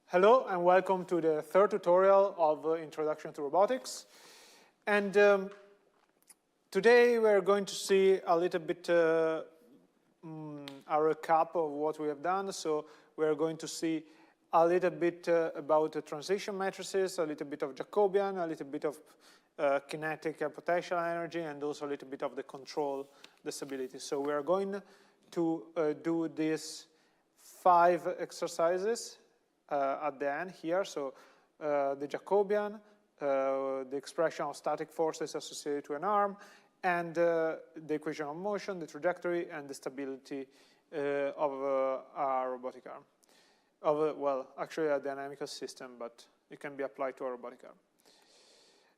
Hello and welcome to the third tutorial of Introduction to Robotics. And today we're going to see a little bit a recap of what we have done. So we're going to see a little bit about the transition matrices, a little bit of Jacobian, a little bit of kinetic and potential energy, and also a little bit of the control stability. So we are going to do these 5 exercises at the end here. So the Jacobian, the expression of static forces associated to an arm, and the equation of motion, the trajectory, and the stability of a robotic arm. Well, actually a dynamical system, but it can be applied to a robotic arm.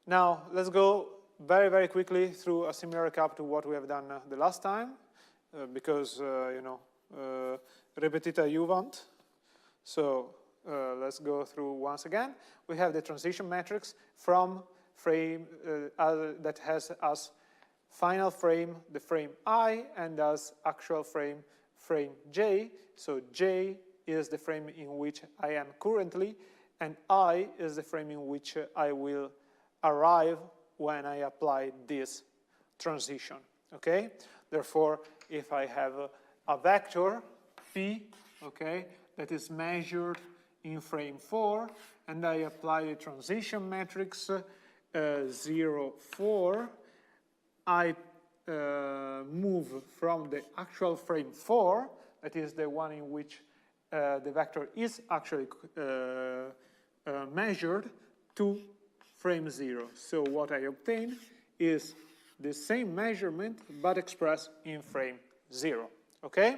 Now, let's go very, very quickly through a similar recap to what we have done the last time, because, you know, repetita juvant. So let's go through once again. We have the transition matrix from frame that has as final frame the frame I, and as actual frame J. So J is the frame in which I am currently, and I is the frame in which I will arrive when I apply this transition, okay? Therefore, if I have a vector, phi, okay, that is measured in frame 4, and I apply the transition matrix 0, 4, I move from the actual frame 4, that is the one in which the vector is actually measured, to frame 0. So what I obtain is the same measurement, but expressed in frame 0, okay?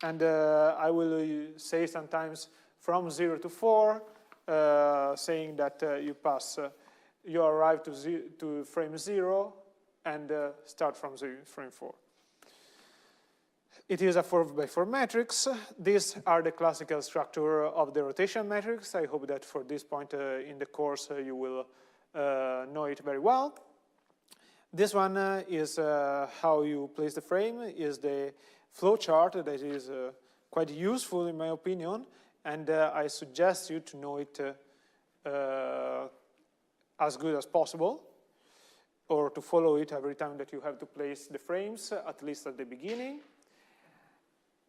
And I will say sometimes from 0 to 4, saying that you arrive to frame 0 and start from frame 4. It is a 4x4 matrix. These are the classical structure of the rotation matrix. I hope that for this point in the course you will know it very well. This one is how you place the frame, is the flow chart that is quite useful in my opinion, and I suggest you to know it as good as possible, or to follow it every time that you have to place the frames, at least at the beginning.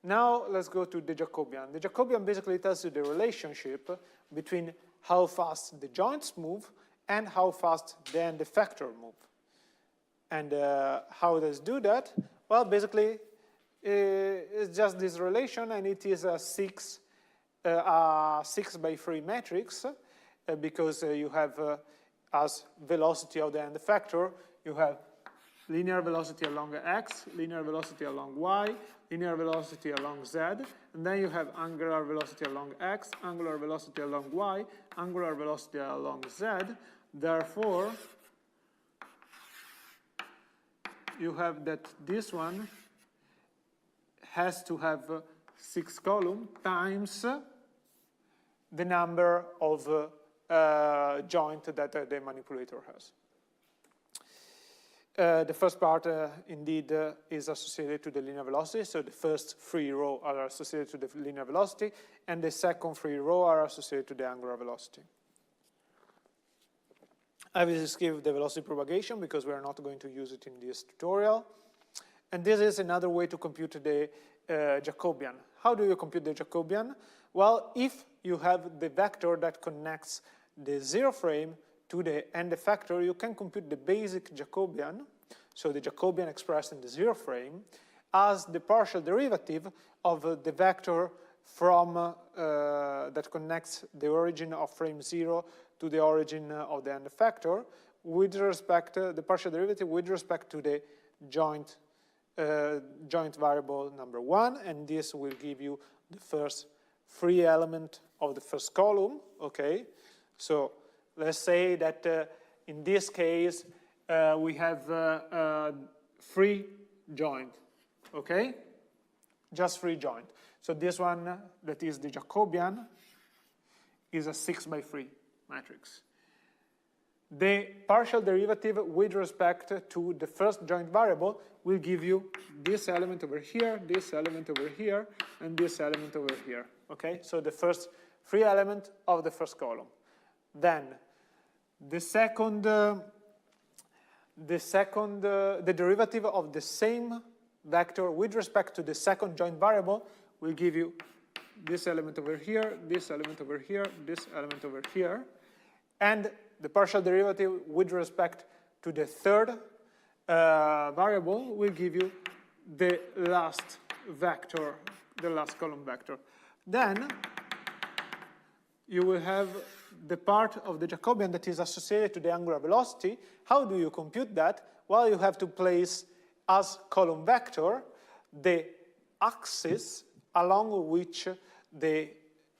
Now let's go to the Jacobian. The Jacobian basically tells you the relationship between how fast the joints move and how fast then the effector move. And how does it do that? Well, basically, it's just this relation, and it is a 6 by 3 matrix, because you have as velocity of the end effector, you have linear velocity along x, linear velocity along y, linear velocity along z, and then you have angular velocity along x, angular velocity along y, angular velocity along z. Therefore, you have that this one has to have 6 columns times the number of joint that the manipulator has. The first part, indeed, is associated to the linear velocity. So the first 3 rows are associated to the linear velocity, and the second 3 rows are associated to the angular velocity. I will skip the velocity propagation because we are not going to use it in this tutorial. And this is another way to compute the Jacobian. How do you compute the Jacobian? Well, if you have the vector that connects the 0 frame to the end effector, you can compute the basic Jacobian, so the Jacobian expressed in the 0 frame, as the partial derivative of the vector from that connects the origin of frame 0 to the origin of the end effector, with respect the partial derivative with respect to the joint variable number 1, and this will give you the first 3 element of the first column. Okay, so let's say that in this case we have 3 joint. Okay, just 3 joint. So this one, that is the Jacobian, is a 6 by 3 matrix. The partial derivative with respect to the first joint variable will give you this element over here, this element over here, and this element over here. okay? So the first free element of the first column. Then the derivative of the same vector with respect to the second joint variable will give you this element over here, this element over here, this element over here, and the partial derivative with respect to the third variable will give you the last vector, the last column vector. Then you will have the part of the Jacobian that is associated to the angular velocity. How do you compute that? Well, you have to place as column vector the axis along which the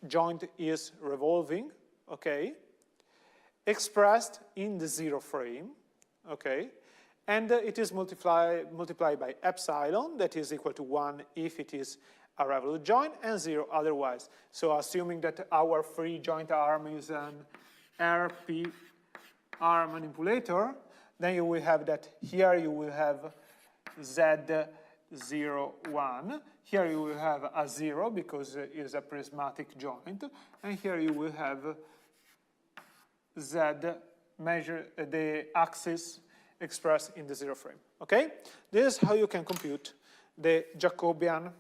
joint is revolving, okay, expressed in the zero frame, okay, and it is multiplied by epsilon, that is equal to 1 if it is a revolute joint, and 0 otherwise. So assuming that our free joint arm is an RP manipulator, then you will have that here you will have Z0, 1. Here you will have a 0 because it is a prismatic joint. And here you will have Z measure the axis expressed in the zero frame. Okay? This is how you can compute the Jacobian.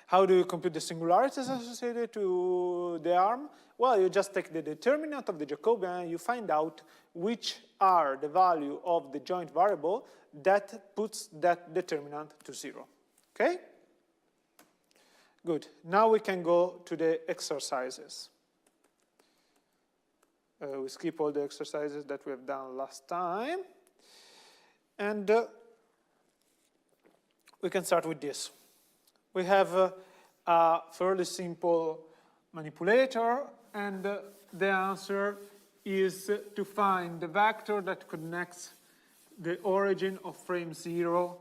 How do you compute the singularities associated to the arm? Well, you just take the determinant of the Jacobian and you find out which are the value of the joint variable that puts that determinant to 0. Okay? Good. Now we can go to the exercises. We skip all the exercises that we have done last time. And we can start with this. We have a fairly simple manipulator, and the answer is to find the vector that connects the origin of frame 0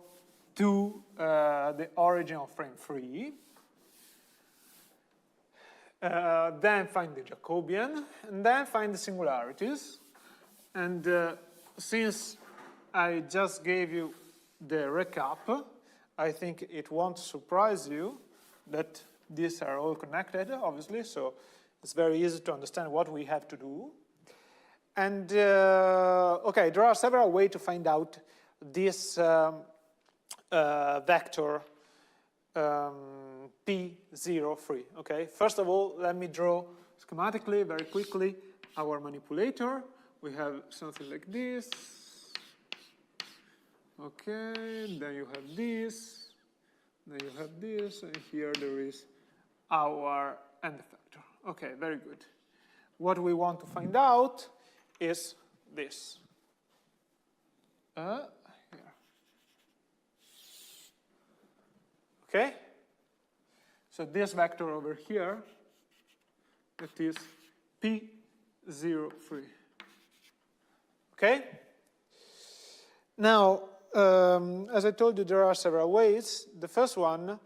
to the origin of frame 3. Then find the Jacobian, and then find the singularities. And since I just gave you the recap, I think it won't surprise you that these are all connected, obviously, so it's very easy to understand what we have to do. And, okay, there are several ways to find out this vector P03, okay? First of all, let me draw schematically, very quickly, our manipulator. We have something like this. Okay, then you have this, then you have this, and here there is our end effector. Okay, very good. What we want to find out is this. Here. Okay? So this vector over here, that is P03. Okay? Now, as I told you, there are several ways. The first one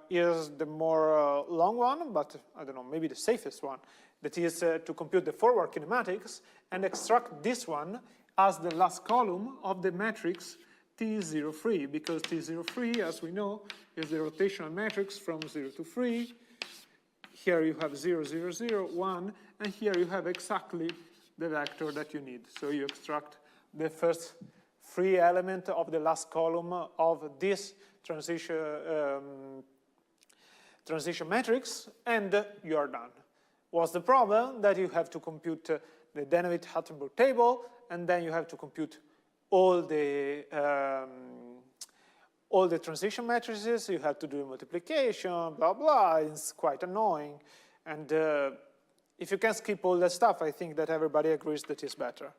is the more long one, but I don't know, maybe the safest one. That is to compute the forward kinematics and extract this one as the last column of the matrix T03, because T03, as we know, is the rotational matrix from 0 to 3. Here you have 0, 0, 0, 1, and here you have exactly the vector that you need. So you extract the first free element of the last column of this transition matrix, and you are done. What's the problem? That you have to compute the Dennevit-Hattenberg table, and then you have to compute all the transition matrices. You have to do multiplication, blah, blah. It's quite annoying. And if you can skip all that stuff, I think that everybody agrees that it's better.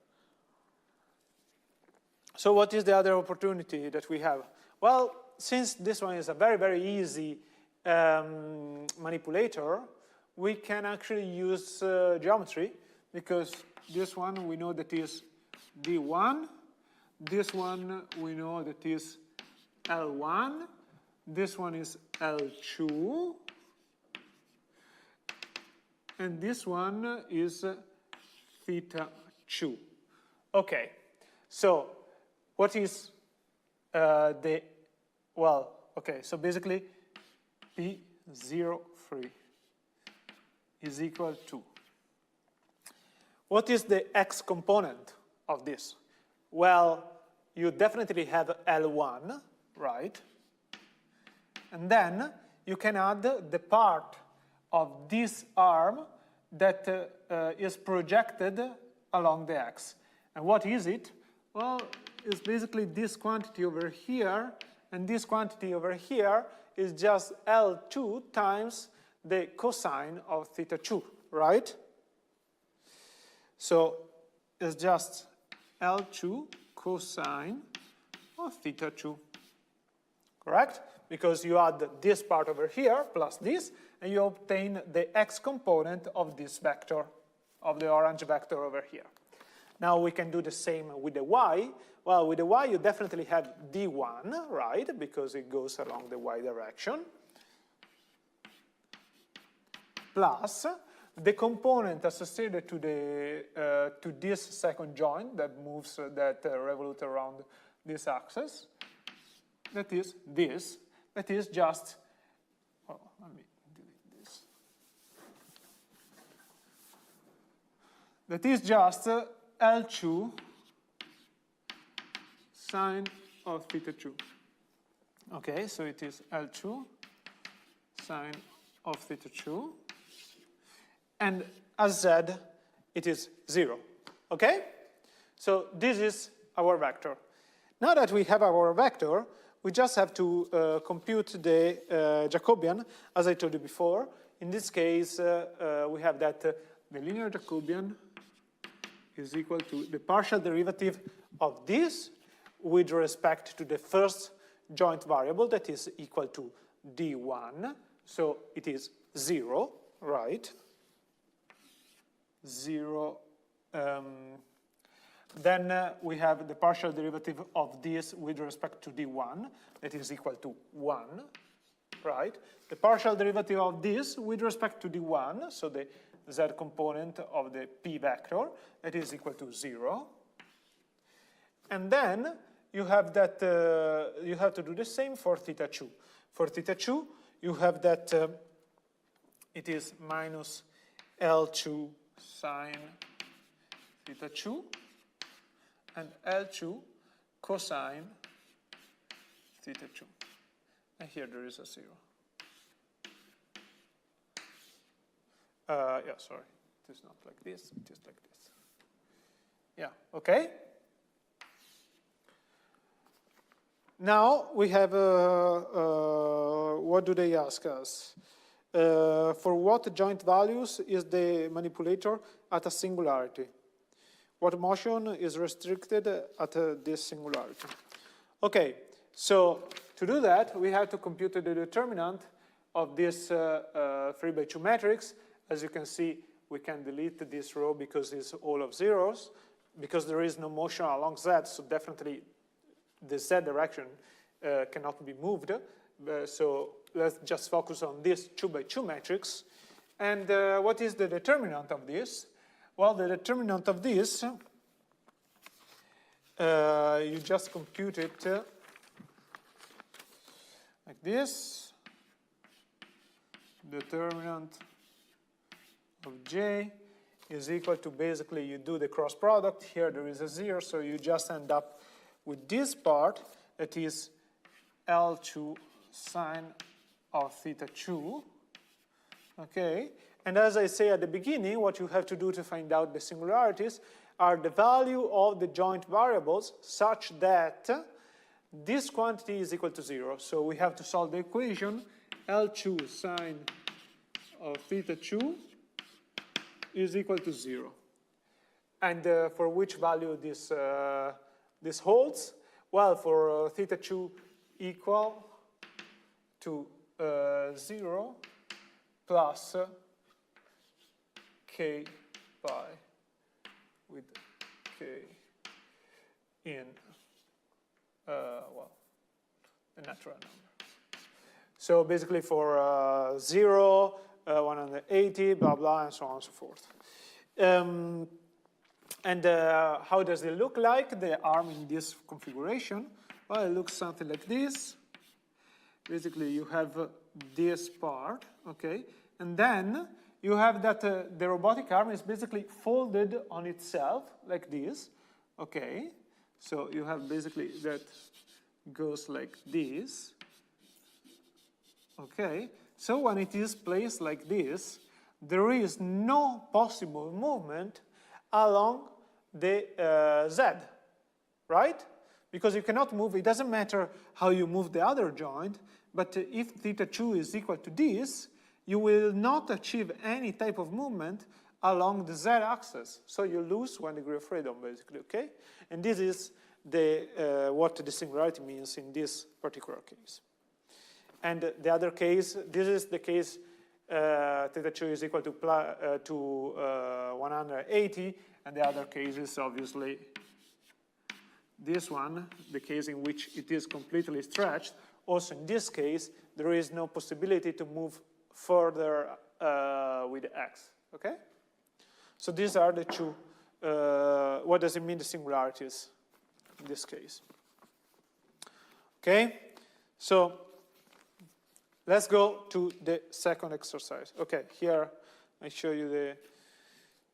So what is the other opportunity that we have? Well, since this one is a very, very easy manipulator, we can actually use geometry, because this one we know that is D1, this one we know that is L1, this one is L2, and this one is theta 2. Okay, so what is so basically 0, 3 is equal to. What is the x component of this? Well, you definitely have L1, right? And then you can add the part of this arm that is projected along the x. And what is it? Well, it's basically this quantity over here, and this quantity over here is just L2 times the cosine of theta 2, right? So it's just L2 cosine of theta 2, correct? Because you add this part over here plus this, and you obtain the x component of this vector, of the orange vector over here. Now we can do the same with the y. Well, with the y you definitely have d1, right? Because it goes along the y direction. Plus the component associated to the to this second joint that moves, that revolutes around this axis. That is this. That is just, well, let me delete this. That is just L2 sine of theta 2. Okay, so it is L2 sine of theta 2. And as z, it is 0. Okay? So this is our vector. Now that we have our vector, we just have to compute the Jacobian, as I told you before. In this case, we have that the linear Jacobian is equal to the partial derivative of this with respect to the first joint variable, that is equal to d1. So it is 0, right? 0. Then we have the partial derivative of this with respect to d1, that is equal to 1, right? The partial derivative of this with respect to d1, so the z component of the p vector, that is equal to 0. And then you have that, you have to do the same for theta 2. For theta 2, you have that it is minus L2 sine theta 2 and L2 cosine theta 2. And here there is a 0. Yeah, sorry. It is not like this, it is like this. Yeah, okay? Now we have, what do they ask us? For what joint values is the manipulator at a singularity? What motion is restricted at this singularity? Okay, so to do that, we have to compute the determinant of this 3×2 matrix. As you can see, we can delete this row because it's all of zeros, because there is no motion along z, so definitely the z direction cannot be moved. So let's just focus on this 2×2 matrix. And what is the determinant of this? Well, the determinant of this, you just compute it like this. Determinant of J is equal to, basically, you do the cross product. Here there is a 0, so you just end up with this part, that is L2 sine of theta 2. Okay, and as I say at the beginning, what you have to do to find out the singularities are the value of the joint variables such that this quantity is equal to 0. So we have to solve the equation L2 sine of theta 2 is equal to 0. And for which value this, this holds? Well, for theta 2 equal to 0 plus k pi with k in, well, the natural number. So basically for 0, 180, blah, blah, and so on and so forth. And how does it look like, the arm in this configuration? Well, it looks something like this. basically you have this part, okay? And then you have that the robotic arm is basically folded on itself like this, okay? So you have basically that goes like this, okay? So when it is placed like this, there is no possible movement along the Z, right? Because you cannot move, it doesn't matter how you move the other joint, but if theta 2 is equal to this, you will not achieve any type of movement along the Z axis. So you lose 1 degree of freedom, basically, okay? And this is the, what the singularity means in this particular case. And the other case, this is the case theta 2 is equal to 180, and the other case is obviously this one, the case in which it is completely stretched. Also in this case, there is no possibility to move further with x, okay? So these are the two, what does it mean, the singularities in this case? Okay, so let's go to the second exercise. Okay, here I show you the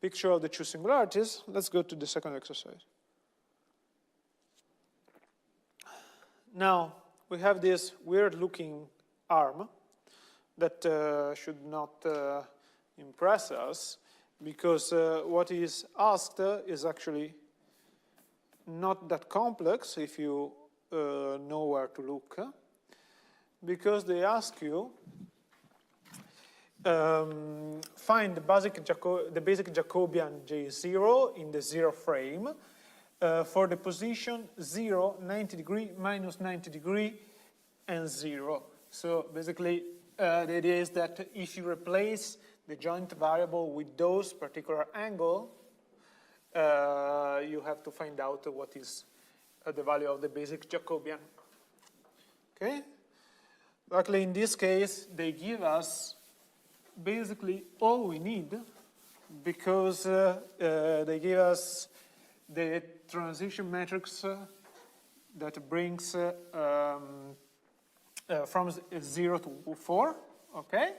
picture of the two singularities. Let's go to the second exercise. Now, we have this weird-looking arm that should not impress us, because what is asked is actually not that complex if you know where to look, because they ask you find the basic Jacobian J0 in the zero frame for the position 0, 90 degree, minus 90 degree, and 0. So basically, the idea is that if you replace the joint variable with those particular angle, you have to find out what is the value of the basic Jacobian. Okay? Luckily, in this case, they give us basically all we need, because they give us the transition matrix that brings from 0 to 4, okay?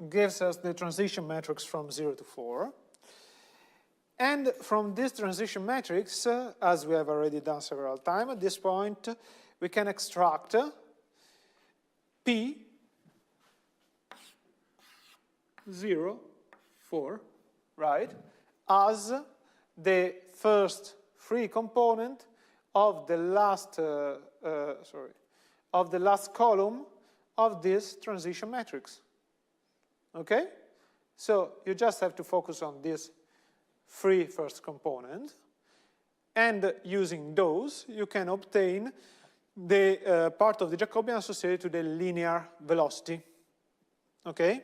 Gives us the transition matrix from 0 to 4. And from this transition matrix, as we have already done several times, at this point, we can extract P 0, 4, right, as the first free component of the last, of the last column of this transition matrix. Okay? So you just have to focus on this free first component, and using those, you can obtain the part of the Jacobian associated to the linear velocity. Okay?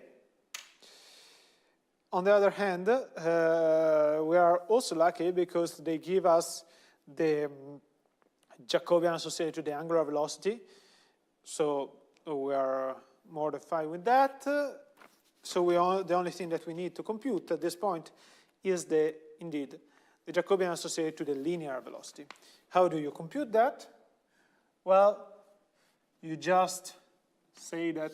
On the other hand, we are also lucky because they give us the Jacobian associated to the angular velocity. So we are more than fine with that. So the only thing that we need to compute at this point is indeed the Jacobian associated to the linear velocity. How do you compute that? Well, you just say that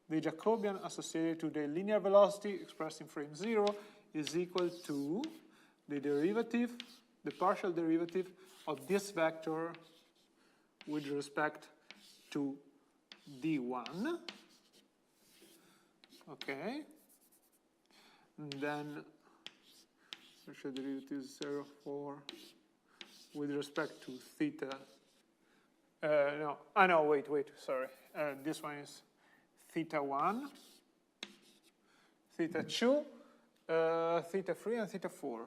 the Jacobian associated to the linear velocity expressed in frame 0 is equal to the derivative, the partial derivative of this vector with respect to d1. Okay. And then partial derivative is 0, 4 with respect to theta. No, wait, sorry. This one is theta 1, theta 2, theta 3, and theta 4.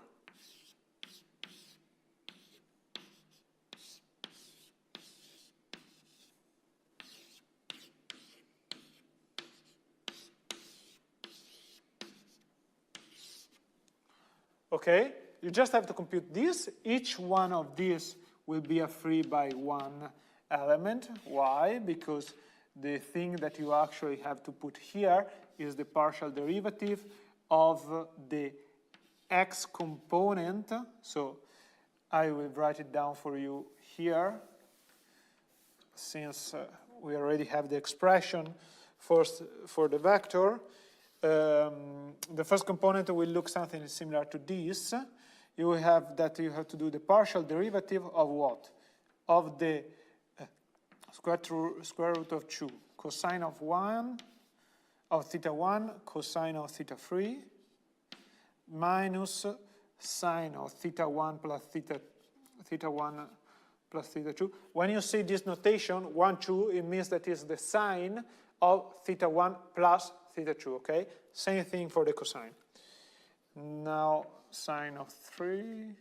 Okay, you just have to compute this. Each one of these will be a free by one element. Why? Because the thing that you actually have to put here is the partial derivative of the x component. So I will write it down for you here. since we already have the expression first for the vector, the first component will look something similar to this. You will have that you have to do the partial derivative of what? Of the square root of 2 cosine of 1 of theta 1 cosine of theta 3 minus sine of theta 1 plus theta 1 plus theta 2. When you see this notation 1 2, it means that is the sine of theta 1 plus theta 2, okay? Same thing for the cosine. Now sine of 3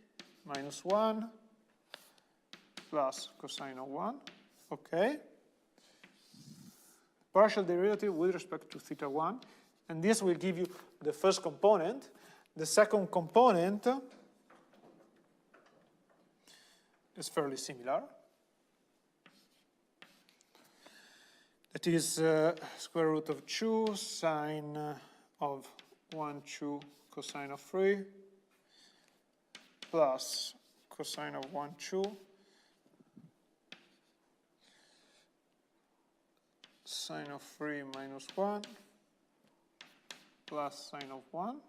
minus 1 plus cosine of 1, okay? Partial derivative with respect to theta 1, and this will give you the first component. The second component is fairly similar. That is square root of 2 sine of 1 2 cosine of 3 plus cosine of 1 2 sine of 3 minus 1 plus sine of 1.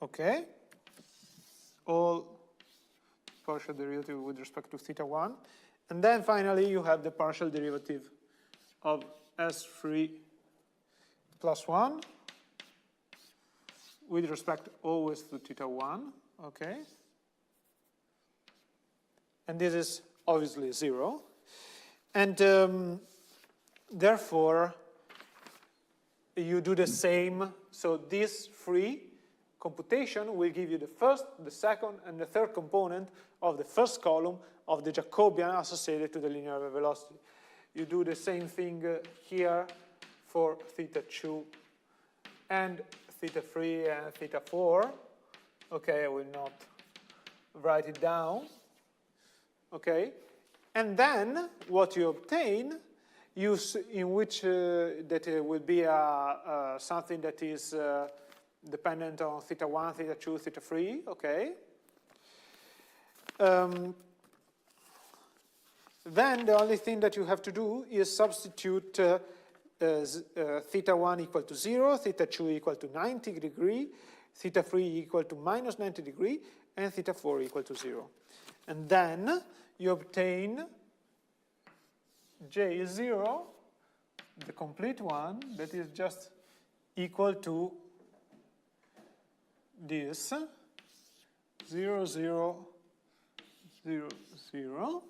Okay. All partial derivative with respect to theta 1. And then finally you have the partial derivative of S3 plus 1 with respect always to theta 1. Okay. And this is obviously 0. And therefore, you do the same. So this free computation will give you the first, the second, and the third component of the first column of the Jacobian associated to the linear velocity. You do the same thing here for theta 2 and theta 3 and theta 4. Okay, I will not write it down. Okay, and then what you obtain in which that will be something that is dependent on theta 1, theta 2, theta 3, okay? Then the only thing that you have to do is substitute theta 1 equal to 0, theta 2 equal to 90 degree, theta 3 equal to minus 90 degree, and theta 4 equal to 0. And then you obtain J is 0, the complete one, that is just equal to this 0, 0, 0, 0,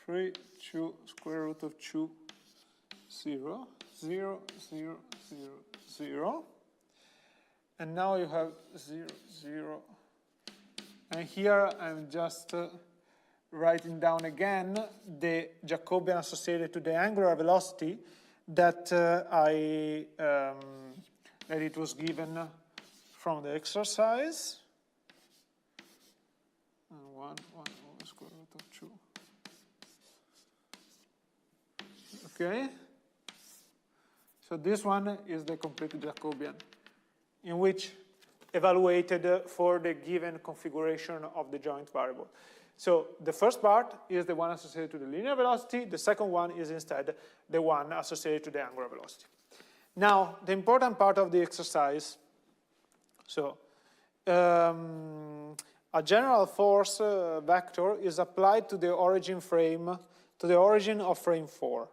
3, 2, square root of 2, 0, 0, 0, 0, 0. And now you have 0, 0. And here I'm just writing down again the Jacobian associated to the angular velocity that that it was given from the exercise. And 1 square root of 2. Okay. So this one is the complete Jacobian, in which evaluated for the given configuration of the joint variable. So the first part is the one associated to the linear velocity. The second one is instead the one associated to the angular velocity. Now, the important part of the exercise. So a general force vector is applied to the origin frame, to the origin of frame 4,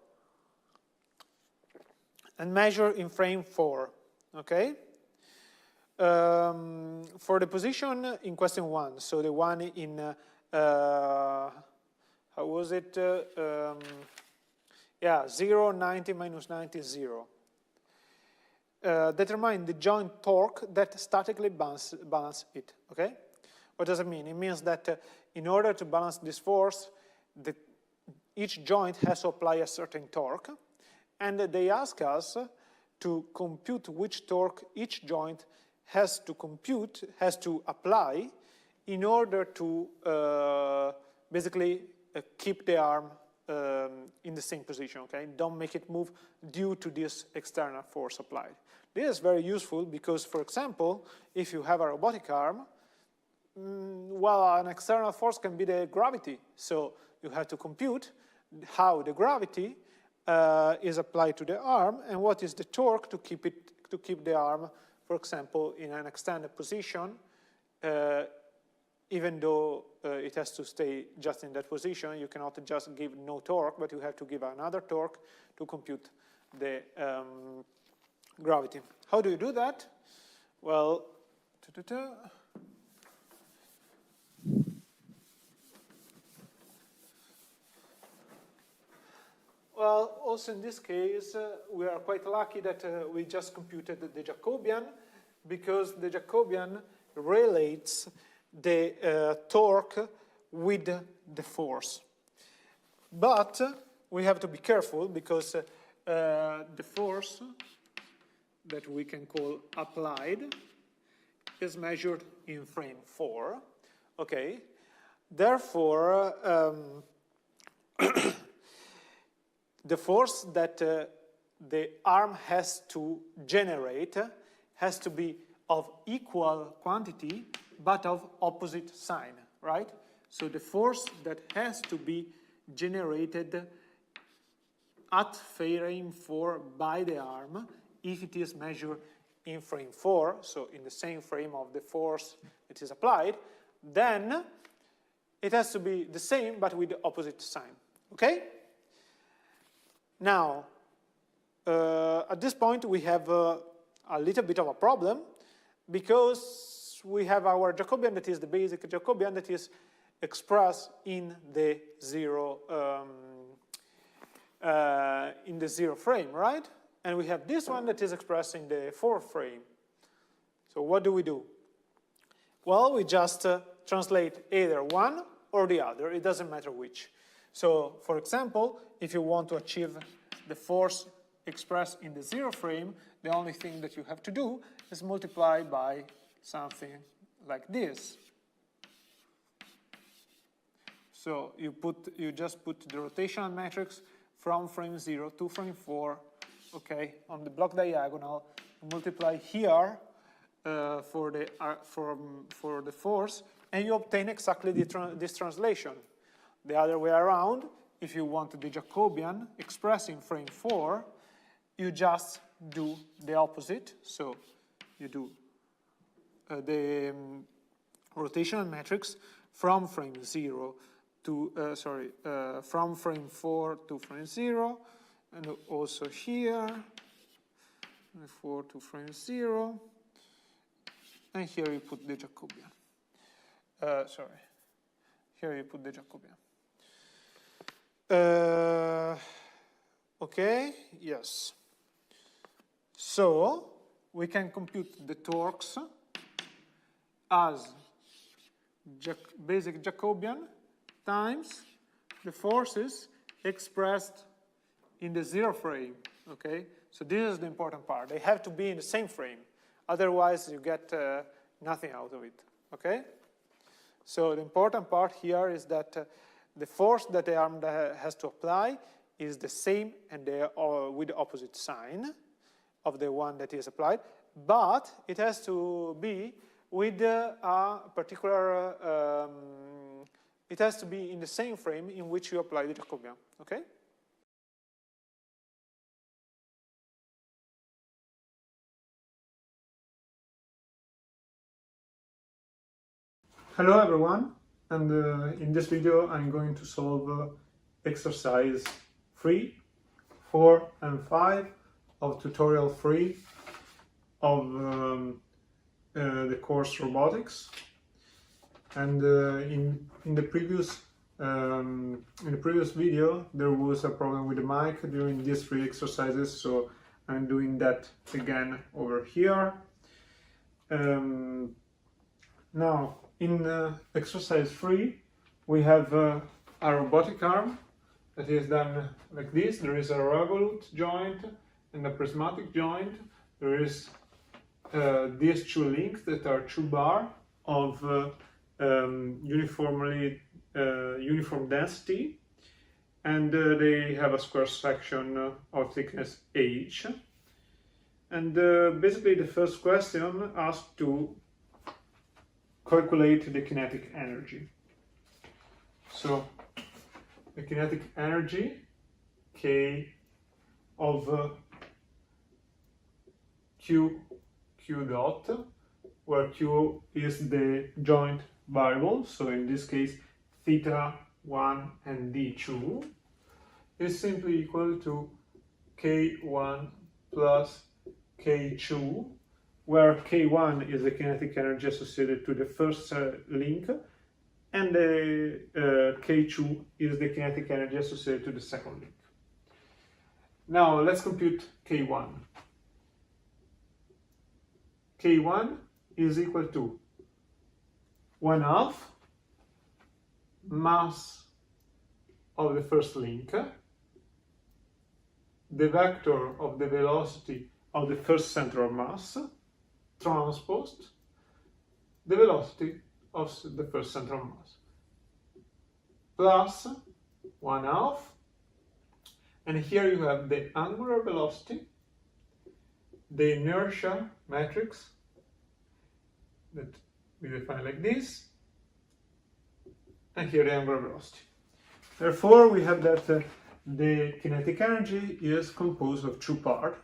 and measured in frame 4. Okay. For the position in question 1, so the one in how was it? Yeah, 0, 90, minus 90, 0. Determine the joint torque that statically balance it. Okay? What does it mean? It means that in order to balance this force, each joint has to apply a certain torque, and they ask us to compute which torque each joint has to apply in order to basically keep the arm in the same position, okay? Don't make it move due to this external force applied. This is very useful because, for example, if you have a robotic arm, well, an external force can be the gravity. So you have to compute how the gravity is applied to the arm, and what is the torque to keep the arm, for example, in an extended position, even though it has to stay just in that position. You cannot just give no torque, but you have to give another torque to compute the gravity. How do you do that? Well, well, also in this case, we are quite lucky that we just computed the Jacobian, because the Jacobian relates the torque with the force. But we have to be careful, because the force that we can call applied is measured in frame 4. Okay, therefore, the force that the arm has to generate has to be of equal quantity, but of opposite sign, right? So the force that has to be generated at frame 4 by the arm, if it is measured in frame 4, so in the same frame of the force that is applied, then it has to be the same, but with the opposite sign, okay? Now, at this point, we have a little bit of a problem, because we have our Jacobian, that is the basic Jacobian, that is expressed in the zero frame, right? And we have this one that is expressed in the 4th frame. So what do we do? Well, we just translate either one or the other. It doesn't matter which. So, for example, if you want to achieve the force expressed in the 0 frame, the only thing that you have to do is multiply by something like this. So you just put the rotational matrix from frame 0 to frame 4, okay, on the block diagonal, multiply here for the force, and you obtain exactly this translation. The other way around, if you want the Jacobian expressed in frame 4, you just do the opposite. So you do the rotational matrix from frame 0 to, from frame 4 to frame 0, and also here, 4 to frame 0, and here you put the Jacobian. Here you put the Jacobian. Okay, yes. So we can compute the torques as basic Jacobian times the forces expressed in the 0 frame, okay? So this is the important part. They have to be in the same frame. Otherwise, you get nothing out of it, okay? So the important part here is that the force that the arm has to apply is the same and with the opposite sign of the one that is applied, but it has to be with a particular, it has to be in the same frame in which you apply the Jacobian, okay? Hello everyone, and in this video I'm going to solve exercise 3, 4 and 5 of tutorial 3 of the course Robotics. And in the previous video there was a problem with the mic during these 3 exercises, so I'm doing that again over here. Now, in exercise 3, we have a robotic arm that is done like this. There is a revolute joint and a prismatic joint. There is these 2 links that are 2 bars of uniform density, and they have a square section of thickness h. And basically the first question asks to calculate the kinetic energy. So the kinetic energy K of Q dot, where Q is the joint variable, so in this case theta 1 and d2 is simply equal to K1 plus K2, where K1 is the kinetic energy associated to the first link, and the K2 is the kinetic energy associated to the second link. Now let's compute K1. K1 is equal to 1/2 mass of the first link, the vector of the velocity of the first center of mass, transposed the velocity of the first center of mass, plus 1/2, and here you have the angular velocity, the inertia matrix that we define like this, and here the angular velocity. Therefore, we have that the kinetic energy is composed of two parts.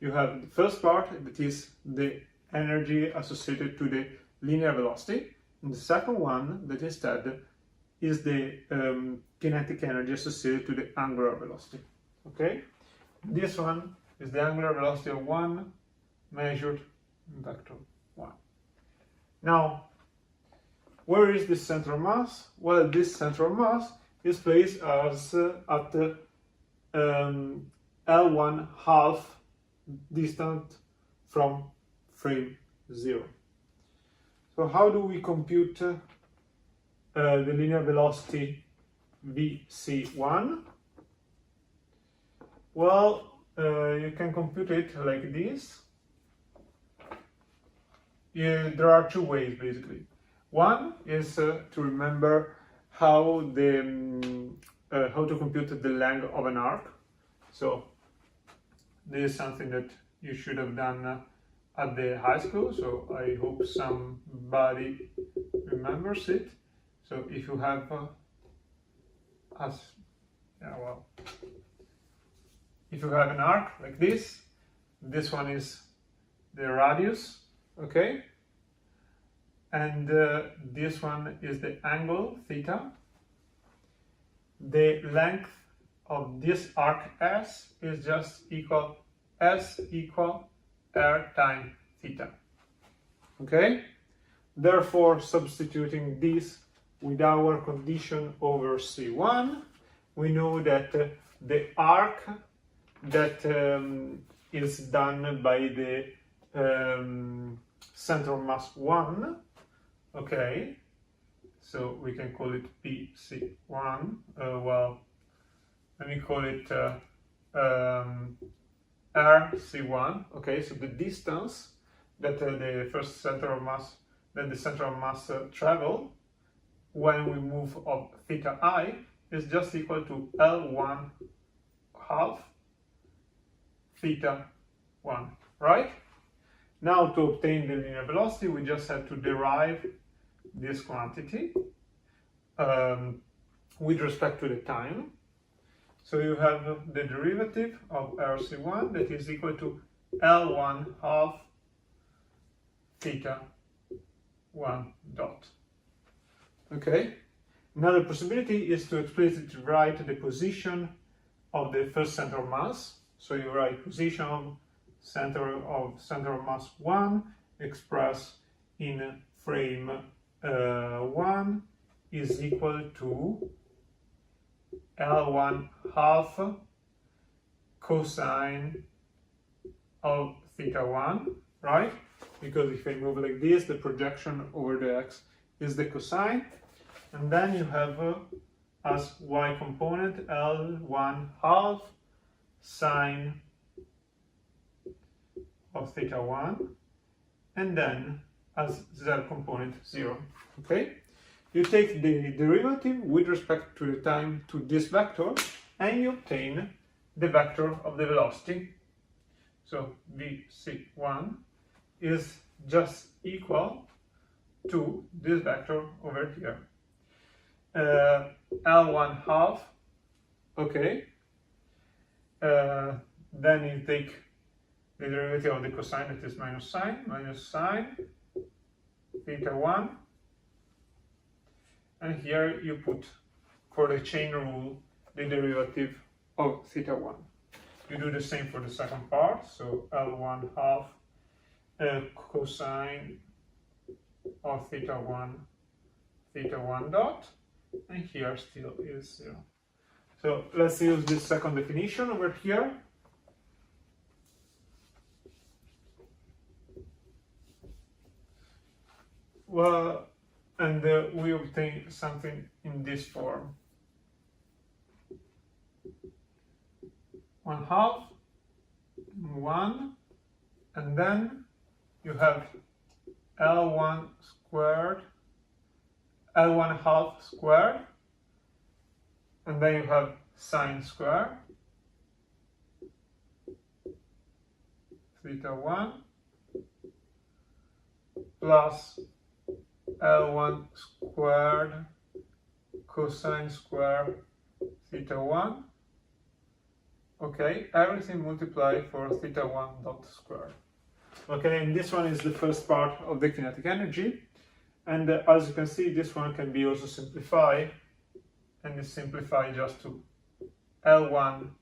You have the first part, that is the energy associated to the linear velocity, and the second one, that instead is the kinetic energy associated to the angular velocity. Okay? This one is the angular velocity of 1 measured in vector 1. Now, where is this center of mass? Well, this center of mass is placed as at L1 half distant from frame 0. So how do we compute the linear velocity vc1? Well, you can compute it like this. There are two ways basically. One is to remember how to compute the length of an arc. So this is something that you should have done at the high school, so I hope somebody remembers it. So if you have if you have an arc like this one is the radius, okay, and this one is the angle theta. The length of this arc S is just equal S equal R times theta. Okay? Therefore, substituting this with our condition over C1, we know that the arc that is done by the center of mass 1, okay, so we can call it PC1, well, let me call it RC1, okay, so the distance that the center of mass travel when we move of theta I is just equal to L1 half theta 1, right? Now to obtain the linear velocity, we just have to derive this quantity with respect to the time. So you have the derivative of RC1 that is equal to L1 half theta 1 dot. Okay? Another possibility is to explicitly write the position of the first center of mass. So you write position of center of mass 1 expressed in frame 1 is equal to L1 half cosine of theta 1, right? Because if I move like this, the projection over the x is the cosine. And then you have as y component L1 half sine of theta 1, and then as z component 0. Okay? You take the derivative with respect to the time to this vector, and you obtain the vector of the velocity. So vc1 is just equal to this vector over here. L1 half Okay. Then you take the derivative of the cosine, that is minus sine, theta 1. And here you put, for the chain rule, the derivative of theta 1. You do the same for the second part, so L1 half cosine of theta 1 dot, and here still is 0. So let's use this second definition over here. Well, and we obtain something in this form. 1/2, 1, and then you have L1 squared, L1 half squared, and then you have sine squared, theta 1, plus L1 squared cosine squared theta 1. Okay, everything multiplied for theta 1 dot squared. Okay, and this one is the first part of the kinetic energy. And as you can see, this one can be also simplified, and is simplified just to L1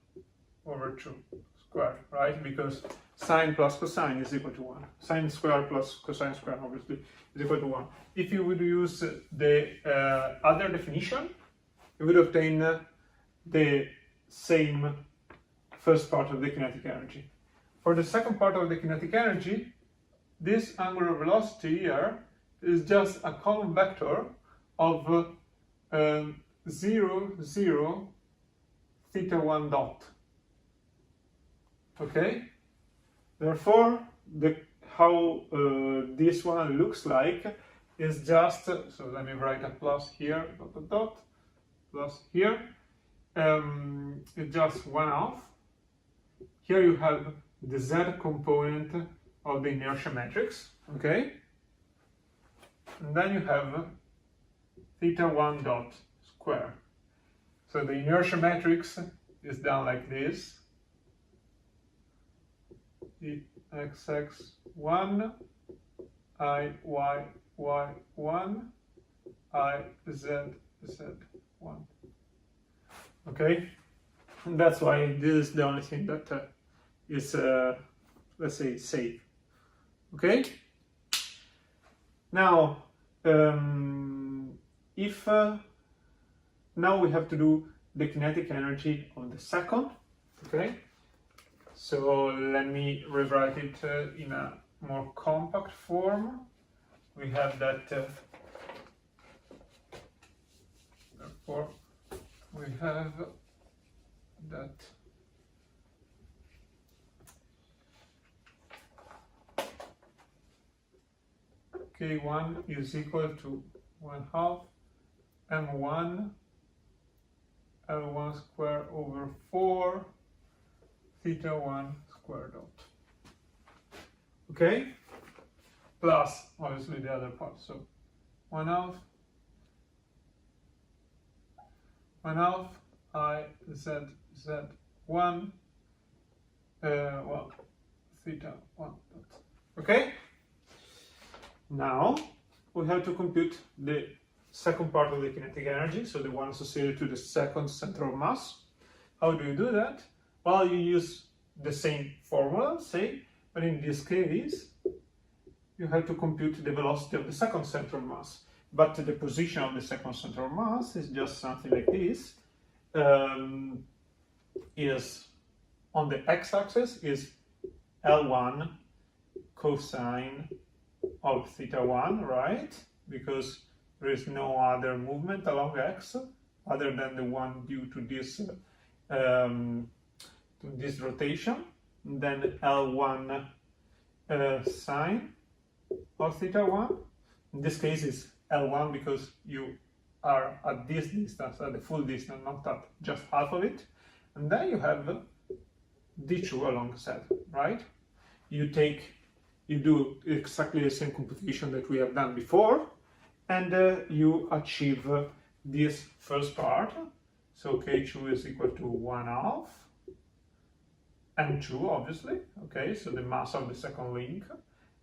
over 2 squared, right? Because sine plus cosine is equal to 1. Sine squared plus cosine squared, obviously, is equal to 1. If you would use the other definition, you would obtain the same first part of the kinetic energy. For the second part of the kinetic energy, this angular velocity here is just a column vector of 0, 0, theta 1 dot. Okay? Therefore, how this one looks like is just, so let me write a plus here, dot, dot, dot, plus here. It's just 1/2. Here you have the z component of the inertia matrix, okay? And then you have theta 1 dot square. So the inertia matrix is done like this. XX1, I, Y, Y1, I, Z, Z1. Okay? And that's why this is the only thing that is, let's say, safe. Okay? Now, if now we have to do the kinetic energy of the second, okay? So let me rewrite it in a more compact form. We have that, therefore, we have that K1 is equal to 1/2 M1 L1 square over 4 theta 1 square dot. Okay? Plus, obviously, the other part. So 1/2 I Z Z1 well, theta 1 dot. Okay? Now we have to compute the second part of the kinetic energy, so the one associated to the second center of mass. How do you do that? Well, you use the same formula, say, but in this case, you have to compute the velocity of the second center of mass. But the position of the second center of mass is just something like this. Is on the x-axis is L1 cosine of theta 1, right? Because there is no other movement along x other than the one due to this rotation. And then L1 sine of theta 1. In this case, is L1 because you are at this distance, at the full distance, not at just half of it. And then you have d2 along z, right? You do exactly the same computation that we have done before, and you achieve this first part. So K2 is equal to 1/2 M2, obviously. Okay, so the mass of the second link.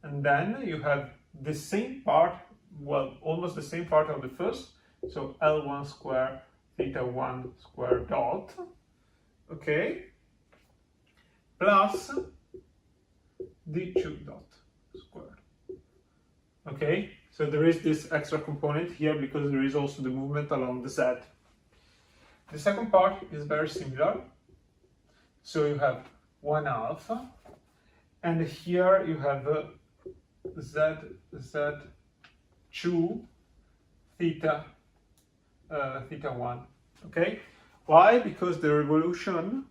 And then you have the same part, well, almost the same part of the first. So L1 square theta 1 square dot. Okay, plus D2 dot squared. Okay, so there is this extra component here because there is also the movement along the Z. The second part is very similar. So you have 1/2, and here you have Z2 theta theta 1. Okay, why? Because the revolution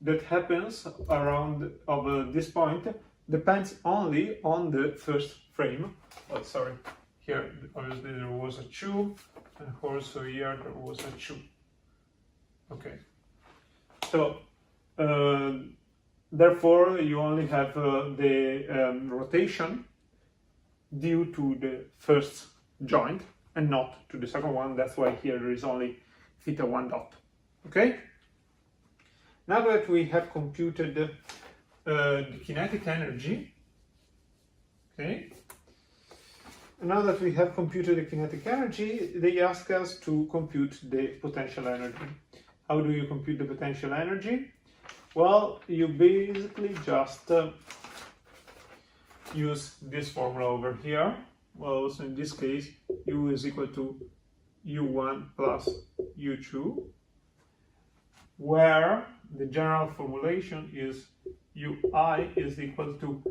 that happens around of this point depends only on the first frame. Oh, sorry, here obviously there was a 2, and also here there was a 2. Okay, so therefore you only have the rotation due to the first joint and not to the second one. That's why here there is only theta 1 dot. Okay, now that we have computed the kinetic energy, okay, now that we have computed the kinetic energy, they ask us to compute the potential energy. How do you compute the potential energy? Well, you basically just use this formula over here. Well, so in this case, U is equal to U1 plus U2, where the general formulation is UI is equal to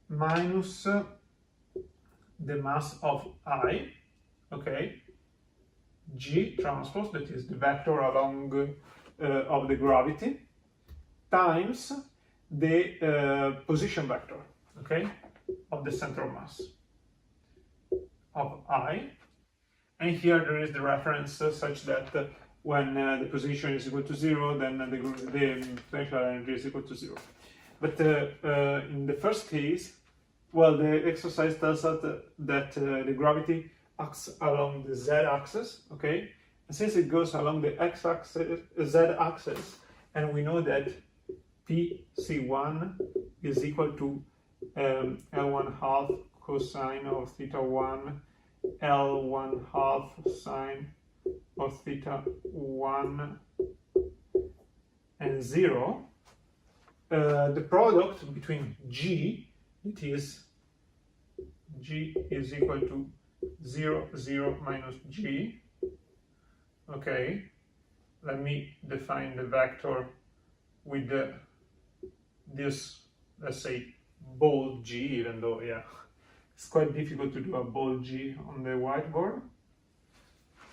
minus the mass of I, okay, G transpose, that is the vector along of the gravity, times the position vector, okay, of the center of mass of I. And here there is the reference such that when the position is equal to 0, then the potential energy is equal to 0. But in the first case, well, the exercise tells us that the gravity acts along the z-axis, okay? And since it goes along the x-axis, z-axis, and we know that PC1 is equal to L1/2 cosine of theta 1, L1/2 sine of theta 1 and 0, the product between G, it is G is equal to 0, 0 minus G. Okay, let me define the vector with this, let's say, bold G, even though, yeah, it's quite difficult to do a bold G on the whiteboard.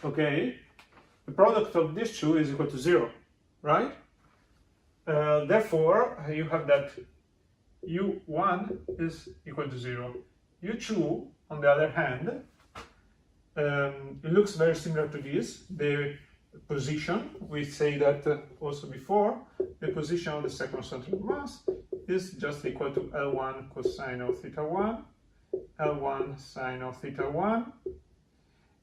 Okay, the product of these two is equal to 0, right? Therefore, you have that U1 is equal to 0. U2, on the other hand, it looks very similar to this. The position, we say that also before, the position of the second center of mass is just equal to L1 cosine of theta 1, L1 sine of theta 1,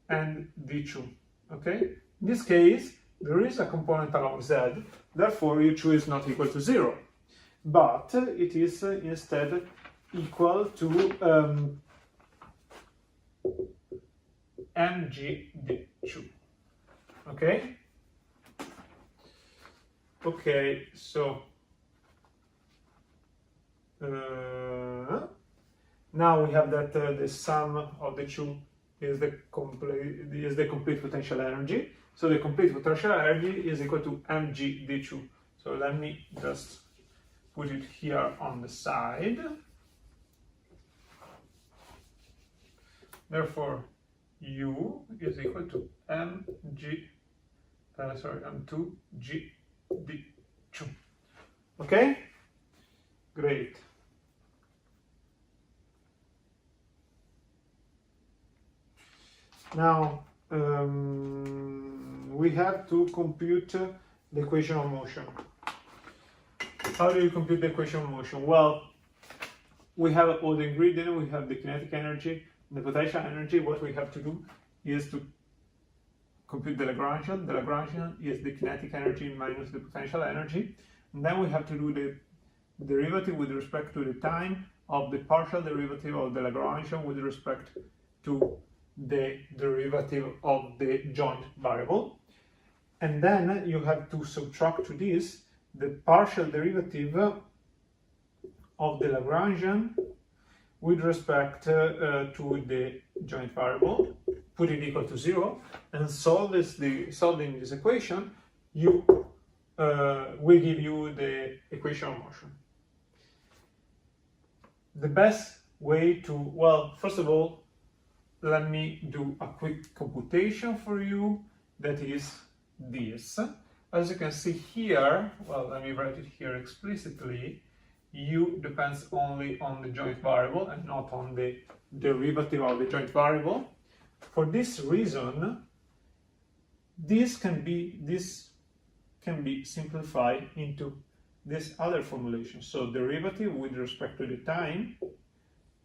and D2, okay? In this case, there is a component along Z, therefore U2 is not equal to 0, but it is instead equal to mgd2, okay? Okay, so now we have that the sum of the two is the complete potential energy. So the complete potential energy is equal to mgd2. So let me just put it here on the side. Therefore, U is equal to m2gd2. Okay? Great. Now, we have to compute the equation of motion. How do you compute the equation of motion? Well, we have all the ingredients, we have the kinetic energy, the potential energy. What we have to do is to compute the Lagrangian. The Lagrangian is the kinetic energy minus the potential energy. And then we have to do the derivative with respect to the time of the partial derivative of the Lagrangian with respect to the derivative of the joint variable. And then you have to subtract to this the partial derivative of the Lagrangian with respect to the joint variable, put it equal to 0, and solving this equation, you will give you the equation of motion. The best way to, well, first of all, let me do a quick computation for you, that is this. As you can see here, well, let me write it here explicitly, u depends only on the joint variable and not on the derivative of the joint variable. For this reason, this can be simplified into this other formulation. So derivative with respect to the time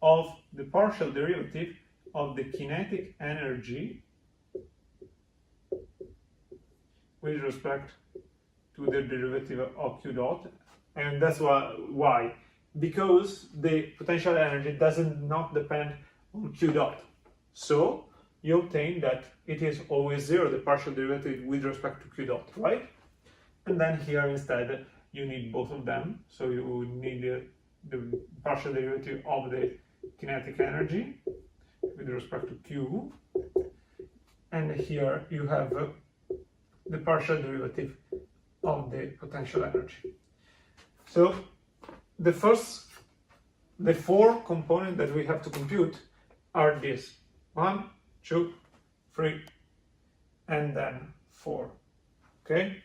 of the partial derivative of the kinetic energy with respect to the derivative of q dot. And that's why, because the potential energy does not depend on q dot. So you obtain that it is always 0, the partial derivative with respect to q dot, right? And then here instead you need both of them. So you need the partial derivative of the kinetic energy with respect to q. And here you have the partial derivative of the potential energy. So the four components that we have to compute are this: 1, 2, 3, and then 4. Okay?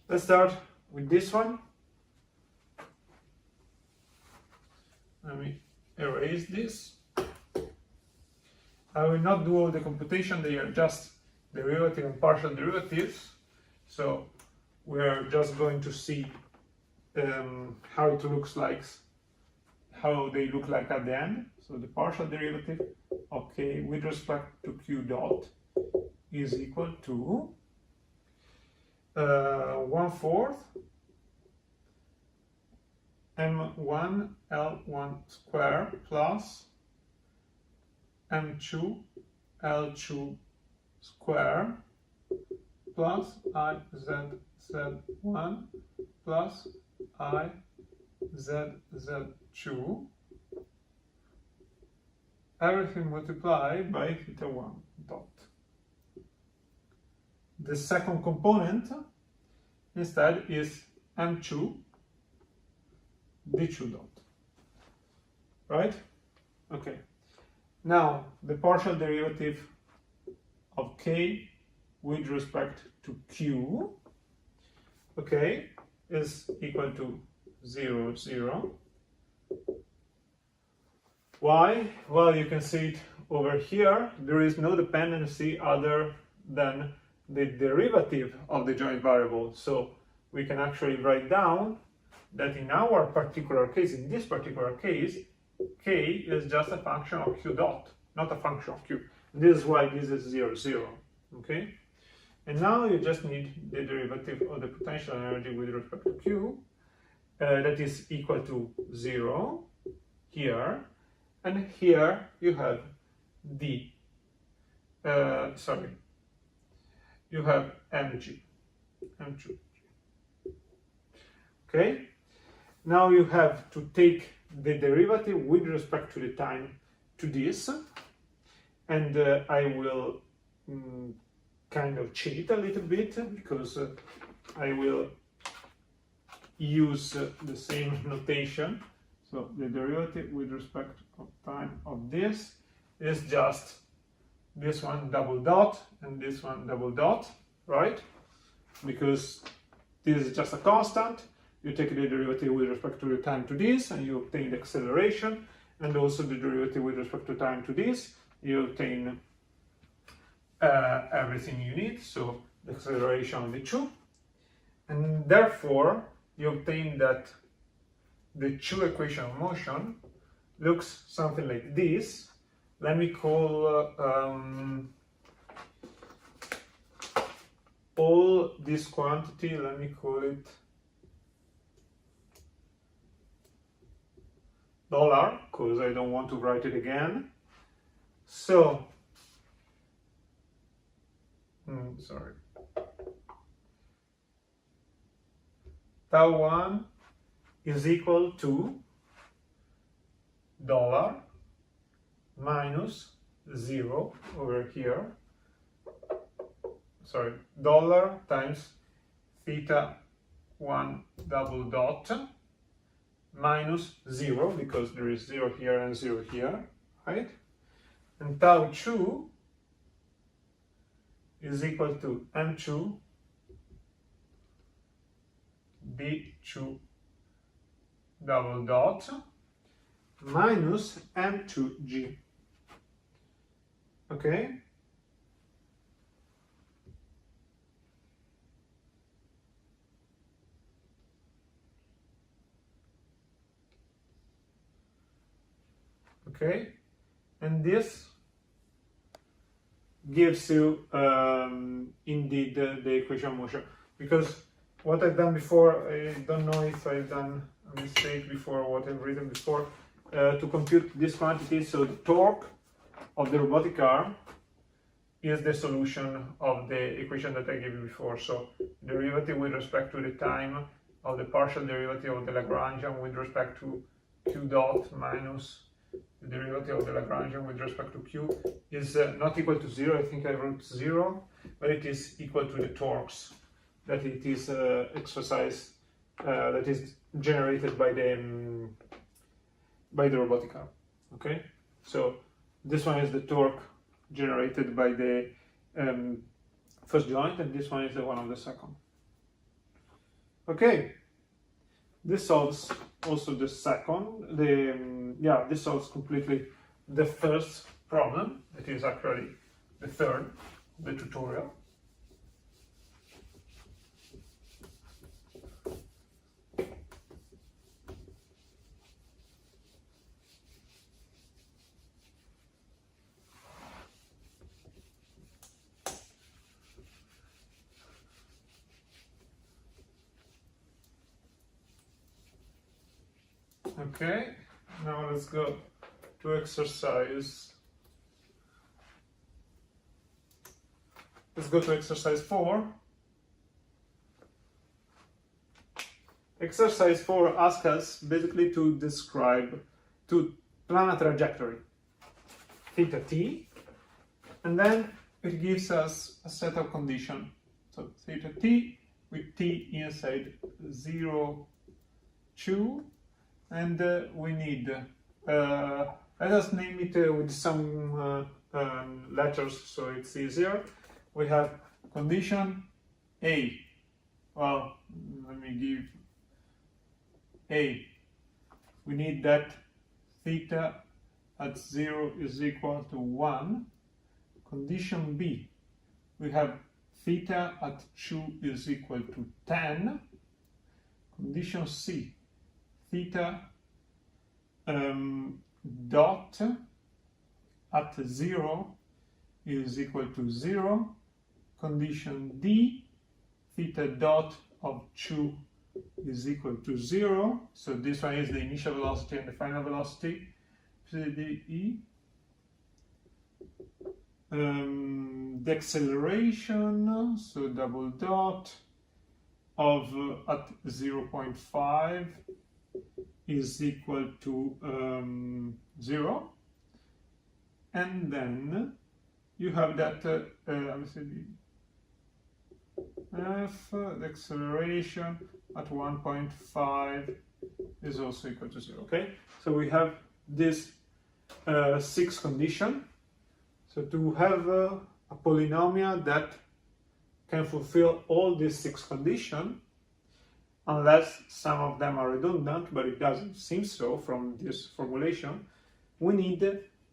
Let's start with this one. Let me erase this. I will not do all the computation, they are just derivative and partial derivatives. So we're just going to see how it looks like, how they look like at the end. So the partial derivative of k with respect to q dot is equal to 1/4 m1 L1 square plus m2 L2 square plus I z1 plus I z2, everything multiplied by θ1 dot. The second component instead is m2 d2 dot, right? Okay. Now the partial derivative of k with respect to q, okay, is equal to 0, 0. Why? Well, you can see it over here. There is no dependency other than the derivative of the joint variable. So we can actually write down that in our particular case, in this particular case, k is just a function of q dot, not a function of q. This is why this is 0, 0. Okay? And now you just need the derivative of the potential energy with respect to q, that is equal to 0 here, and here you have the, you have energy, m2. Okay? Now you have to take the derivative with respect to the time to this, and I will kind of cheat a little bit because I will use the same notation. So the derivative with respect of time of this is just this one double dot and this one double dot, right? Because this is just a constant. You take the derivative with respect to the time to this and you obtain the acceleration, and also the derivative with respect to time to this, you obtain everything you need, so the acceleration of the two, and therefore you obtain that the two equation of motion looks something like this. Let me call all this quantity, let me call it dollar, because I don't want to write it again. So, sorry. Tau1 is equal to dollar minus 0 over here. Sorry, dollar times theta 1 double dot minus 0, because there is 0 here and 0 here, right? And tau2 is equal to m2 b2 double dot minus m2g. Okay? Okay? And this gives you indeed the equation of motion, because what I've done before, I don't know if I've done a mistake before what I've written before, to compute this quantity. So the torque of the robotic arm is the solution of the equation that I gave you before. So derivative with respect to the time of the partial derivative of the Lagrangian with respect to q dot minus the derivative of the Lagrangian with respect to q is not equal to 0. I think I wrote 0, but it is equal to the torques that it is exercised, that is generated by the robotic arm. Okay, so this one is the torque generated by the first joint, and this one is the one of the second. Okay, this solves also the second. This solves completely the first problem, that is actually the third of the tutorial. Okay, now let's go to exercise. Let's go to exercise 4. Exercise 4 asks us basically to plan a trajectory, theta t, and then it gives us a set of conditions. So theta t with t inside 0, 2. And we need, let us name it with some letters so it's easier. We have condition A. Well, let me give A. We need that theta at 0 is equal to 1. Condition B. We have theta at 2 is equal to 10. Condition C. Theta dot at 0 is equal to 0. Condition D, theta dot of 2 is equal to 0. So this one is the initial velocity and the final velocity. The acceleration, so double dot of at 0.5 is equal to 0, and then you have that f, the acceleration at 1.5 is also equal to 0. Okay, so we have this 6 condition. So to have a polynomial that can fulfill all these 6 conditions, unless some of them are redundant, but it doesn't seem so from this formulation, we need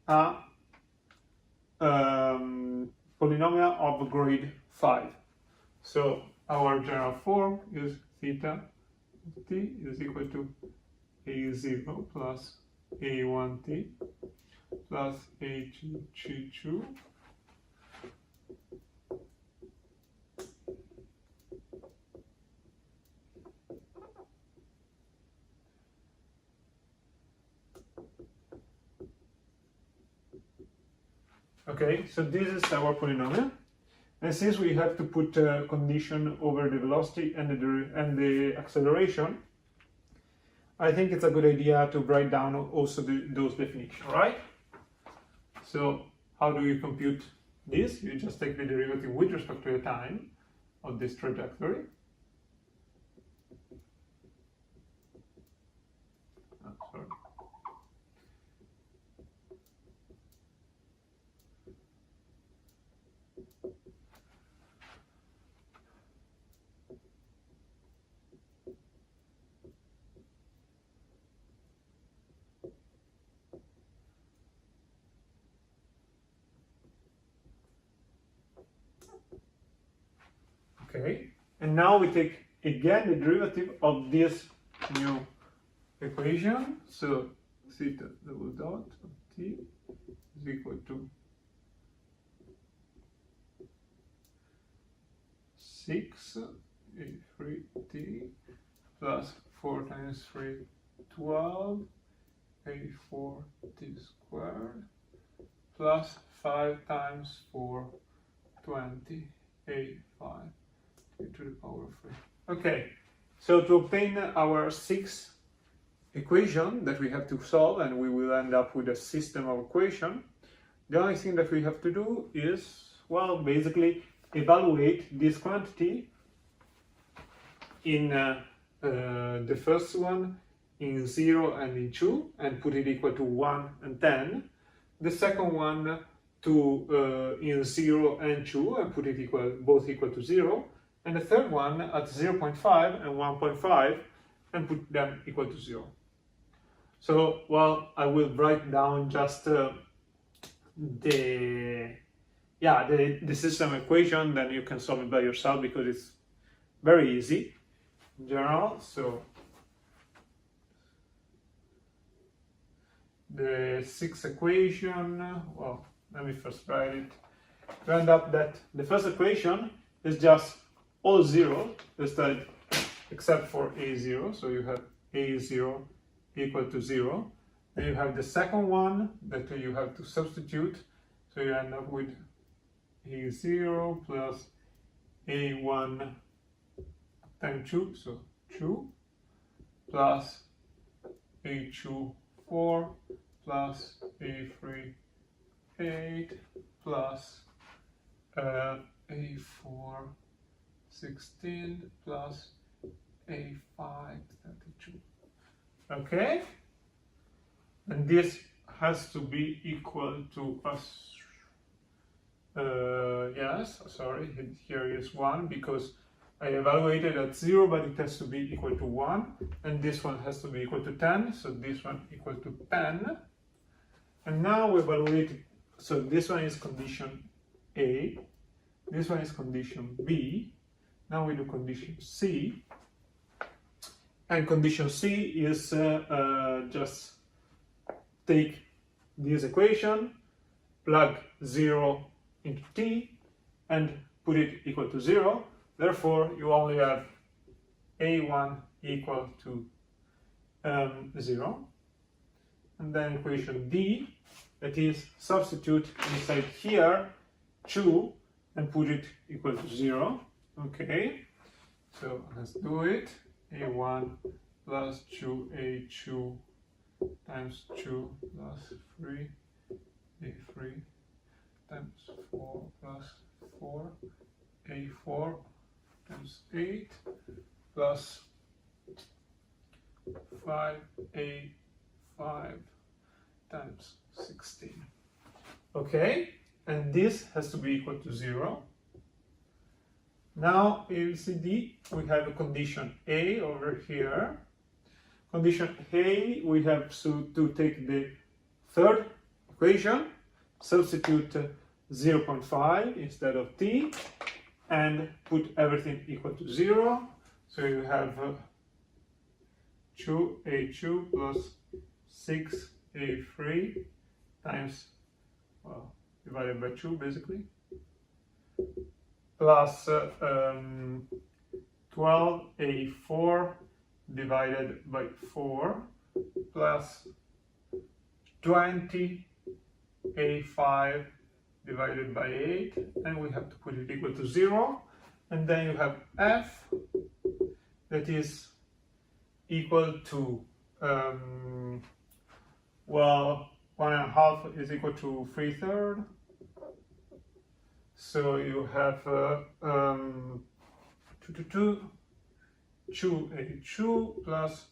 a polynomial of grade 5. So our general form is theta t is equal to a0 plus a1t plus a2g2 Okay, so this is our polynomial. And since we have to put a condition over the velocity and the acceleration, I think it's a good idea to write down also those definitions, right? So how do you compute this? You just take the derivative with respect to the time of this trajectory. Oh, sorry. Okay, and now we take again the derivative of this new equation. So theta double dot of t is equal to 6 a3t plus 4 times 3, 12 a4t squared plus 5 times 4, 20 a5 to the power of 3. Okay, so to obtain our sixth equation that we have to solve, and we will end up with a system of equation, the only thing that we have to do is, well, basically evaluate this quantity in the first one in 0 and in 2 and put it equal to 1 and 10. The second one to in 0 and 2 and put it both equal to 0. And the third one at 0.5 and 1.5 and put them equal to 0. So, well, I will write down just the system equation, then you can solve it by yourself because it's very easy in general. So the sixth equation, well, let me first write it. To end up that the first equation is just all zero, except for a0, so you have a0 equal to 0. Then you have the second one that you have to substitute, so you end up with a0 plus a1 times 2, so 2, plus a2 4 plus a3 8 plus a4 16 plus a5 32. Okay, and this has to be equal to us. Yes, sorry, here is 1 because I evaluated at 0, but it has to be equal to 1, and this one has to be equal to 10, so this one equal to 10. And now we evaluate, so this one is condition A, this one is condition B, now we do condition C, and condition C is just take this equation, plug 0 into t, and put it equal to 0. Therefore, you only have a1 equal to 0. And then equation D, that is substitute inside here 2 and put it equal to 0. Okay, so let's do it. a1 plus 2a2 times 2 plus 3 a3 times 4 plus 4 a4 times 8 plus 5a5 times 16. Okay, and this has to be equal to 0. Now in CD we have a condition A over here. Condition A, we have to take the third equation, substitute 0.5 instead of t, and put everything equal to 0. So you have 2a2 plus 6a3 times, well, divided by 2 basically, plus 12a4 divided by 4 plus 20a5 divided by 8, and we have to put it equal to 0, and then you have f that is equal to, well, 1.5 is equal to 3/3, so you have 2a2 plus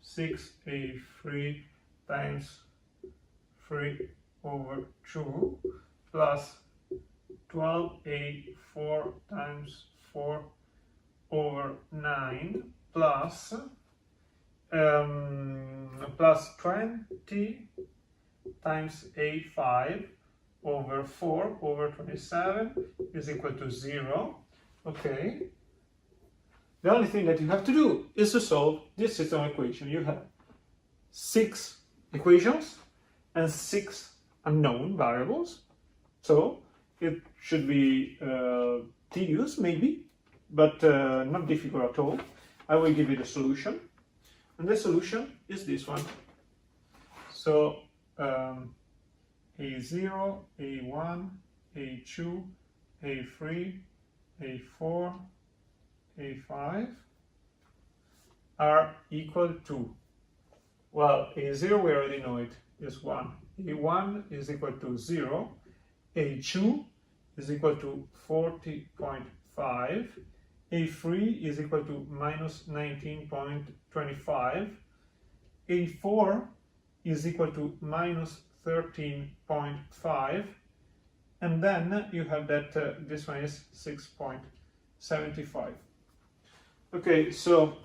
6a3 times 3/2 plus 12a4 times 4/9 plus 20 times a5/4/27 is equal to 0. Okay. The only thing that you have to do is to solve this system equation. You have 6 equations and 6 unknown variables. So it should be tedious, maybe, but not difficult at all. I will give you the solution. And the solution is this one. So A0, A1, A2, A3, A4, A5 are equal to, well, A0 we already know it is 1. A1 is equal to 0. A2 is equal to 40.5. A3 is equal to minus 19.25. A4 is equal to minus 13.5. And then you have that this one is 6.75. Okay, so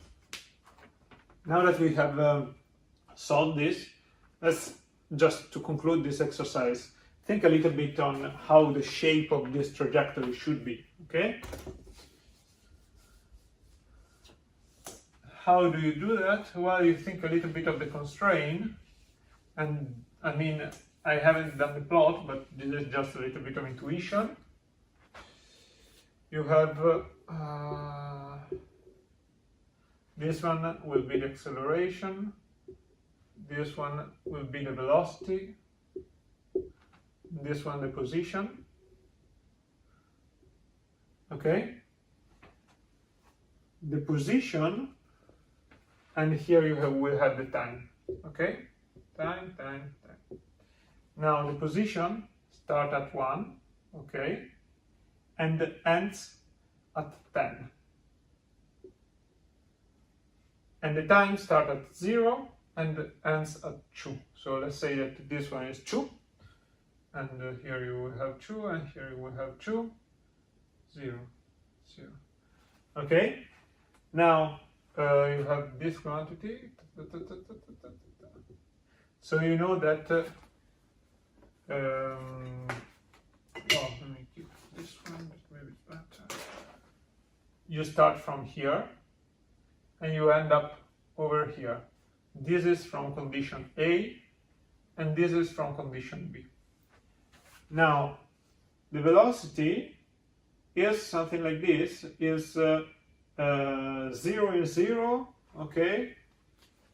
now that we have solved this, let's just to conclude this exercise, think a little bit on how the shape of this trajectory should be, okay? How do you do that? Well, you think a little bit of the constraint, and I mean, I haven't done the plot, but this is just a little bit of intuition. You have this one will be the acceleration, this one will be the velocity, this one the position, okay? The position, and here you will have the time, okay? Time. Now the position starts at 1, okay? And ends at 10. And the time starts at 0 and ends at 2. So let's say that this one is 2. And here you will have 2, and here you will have 2, 0, 0. Okay? Now you have this quantity. So you know that, well, let me keep this one, maybe it's better. You start from here, and you end up over here. This is from condition A, and this is from condition B. Now, the velocity is something like this, is 0 is 0, okay?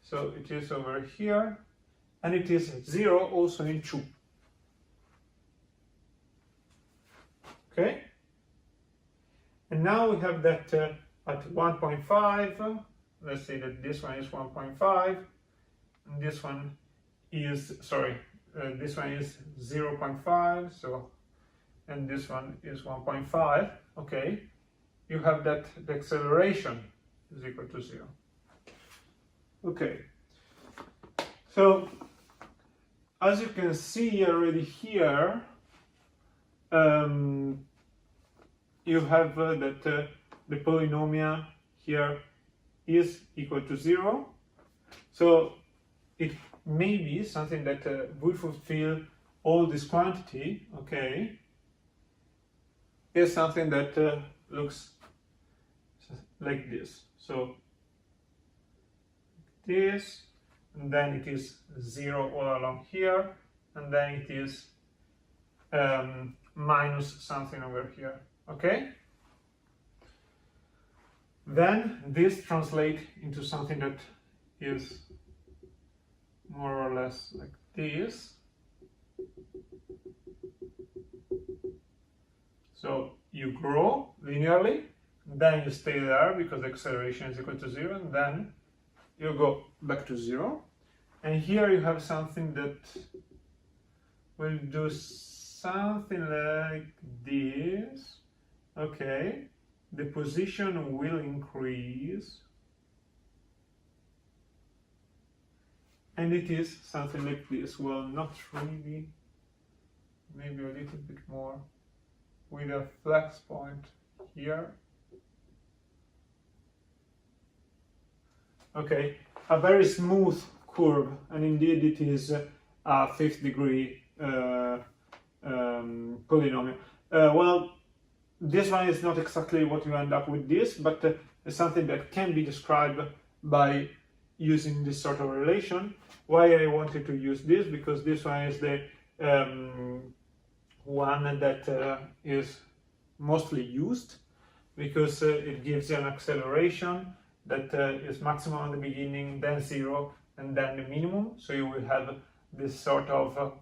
So it is over here, and it is 0 also in 2. Okay? And now we have that at 1.5, let's say that this one is 1.5, and this one is, sorry, this one is 0.5, so, and this one is 1.5, okay? You have that the acceleration is equal to 0. Okay, so as you can see already here, you have that the polynomial here is equal to 0. So it may be something that would fulfill all this quantity, okay, is something that looks like this. So this, and then it is 0 all along here, and then it is minus something over here, okay? Then this translates into something that is more or less like this. So you grow linearly, then you stay there because the acceleration is equal to 0, and then you go back to 0. And here you have something that will do something like this. Okay, the position will increase, and it is something like this. Well, not really, maybe a little bit more, with a flex point here. Okay, a very smooth curve, and indeed it is a fifth degree polynomial. Well, this one is not exactly what you end up with this, but it's something that can be described by using this sort of relation. Why I wanted to use this? Because this one is the one that is mostly used, because it gives you an acceleration that is maximum at the beginning, then 0, and then the minimum. So you will have this sort of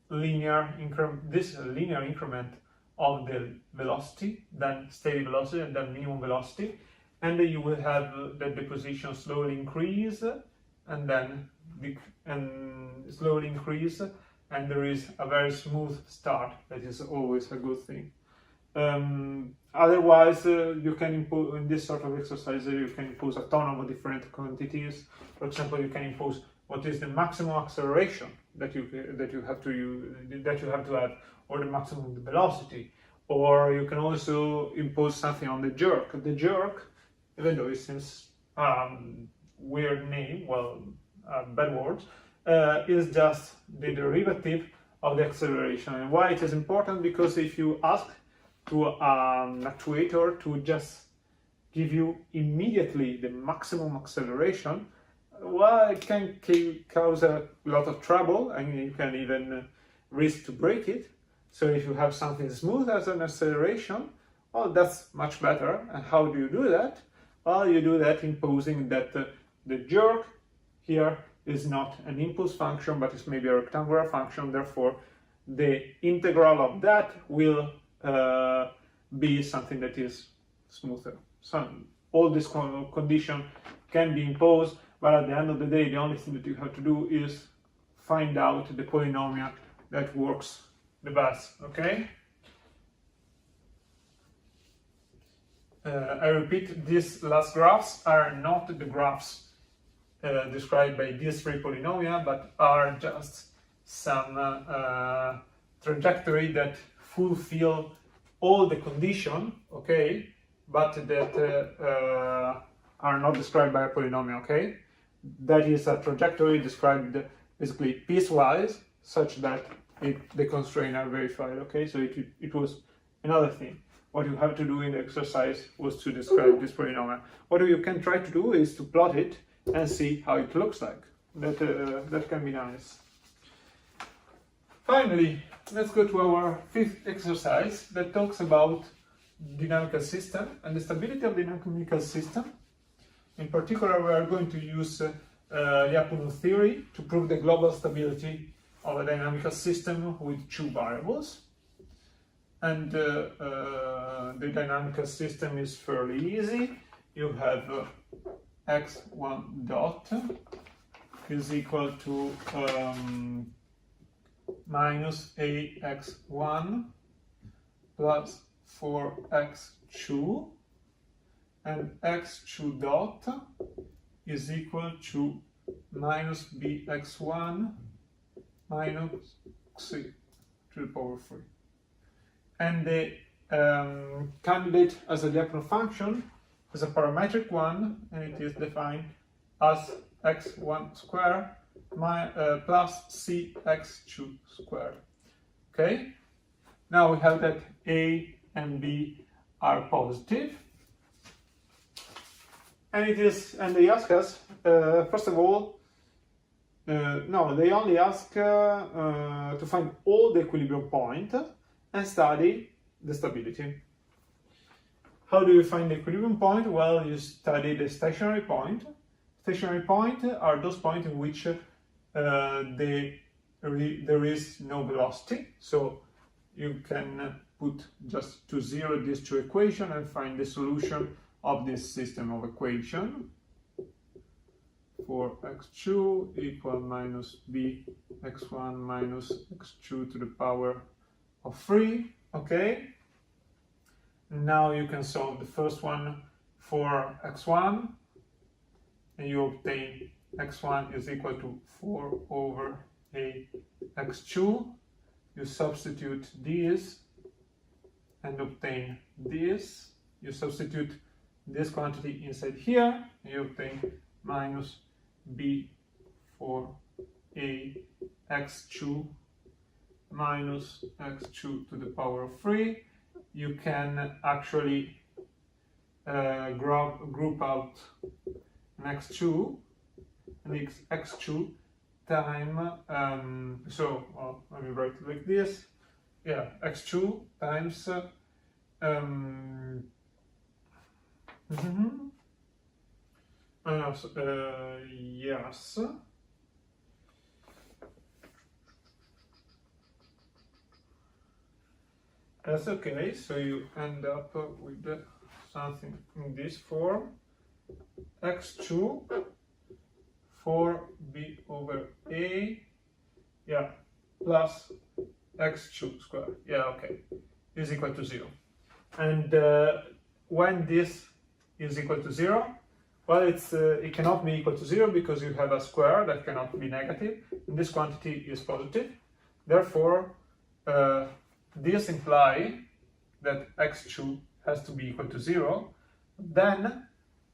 linear increment of the velocity, then steady velocity, and then minimum velocity. And then you will have that the position slowly increase, and then slowly increase, and there is a very smooth start. That is always a good thing. Otherwise, you can impose, in this sort of exercise, you can impose a ton of different quantities. For example, you can impose what is the maximum acceleration that you have to have, or the maximum velocity. Or you can also impose something on the jerk. The jerk, even though it seems weird name, well, bad words, is just the derivative of the acceleration. And why it is important? Because if you ask to an actuator to just give you immediately the maximum acceleration, well, it can cause a lot of trouble, and you can even risk to break it. So if you have something smooth as an acceleration, well, that's much better. And how do you do that? Well, you do that imposing that the jerk here is not an impulse function, but it's maybe a rectangular function. Therefore, the integral of that will be something that is smoother. So all this condition can be imposed, but at the end of the day, the only thing that you have to do is find out the polynomial that works the best. Okay? I repeat, these last graphs are not the graphs described by these three polynomial, but are just some trajectory that fulfill all the condition, okay, but that are not described by a polynomial, okay? That is a trajectory described basically piecewise, such that the constraints are verified, okay? So it was another thing. What you have to do in the exercise was to describe this polynomial. What you can try to do is to plot it and see how it looks like. That can be nice. Finally, let's go to our fifth exercise that talks about dynamical system and the stability of the dynamical system. In particular, we are going to use Lyapunov theory to prove the global stability of a dynamical system with two variables. And the dynamical system is fairly easy. You have x1 dot is equal to minus ax1 plus 4x2, and x2 dot is equal to minus bx1 minus c to the power 3. And the candidate as a Lyapunov function is a parametric one, and it is defined as x1 squared plus cx2 squared. Okay? Now we have that a and b are positive. And they ask us, first of all, no, they only ask to find all the equilibrium point and study the stability. How do you find the equilibrium point? Well, you study the stationary point. Stationary points are those points in which there is no velocity. So you can put just to zero these two equations and find the solution of this system of equation. For x2 equal minus b x1 minus x2 to the power of 3, okay? Now you can solve the first one for x1, and you obtain x1 is equal to 4 over a x2. You substitute this and obtain this. You substitute this quantity inside here, and you obtain minus b for a x2 minus x2 to the power of 3. You can actually group out an x2 and x2 time, let me write it like this. Yeah, x2 times yes. That's okay, so you end up with something in this form. x2 4b over a, yeah, plus x2 squared, yeah, okay, is equal to 0. And when this is equal to 0, well, it cannot be equal to 0 because you have a square that cannot be negative, and this quantity is positive. Therefore, this implies that x2 has to be equal to 0. Then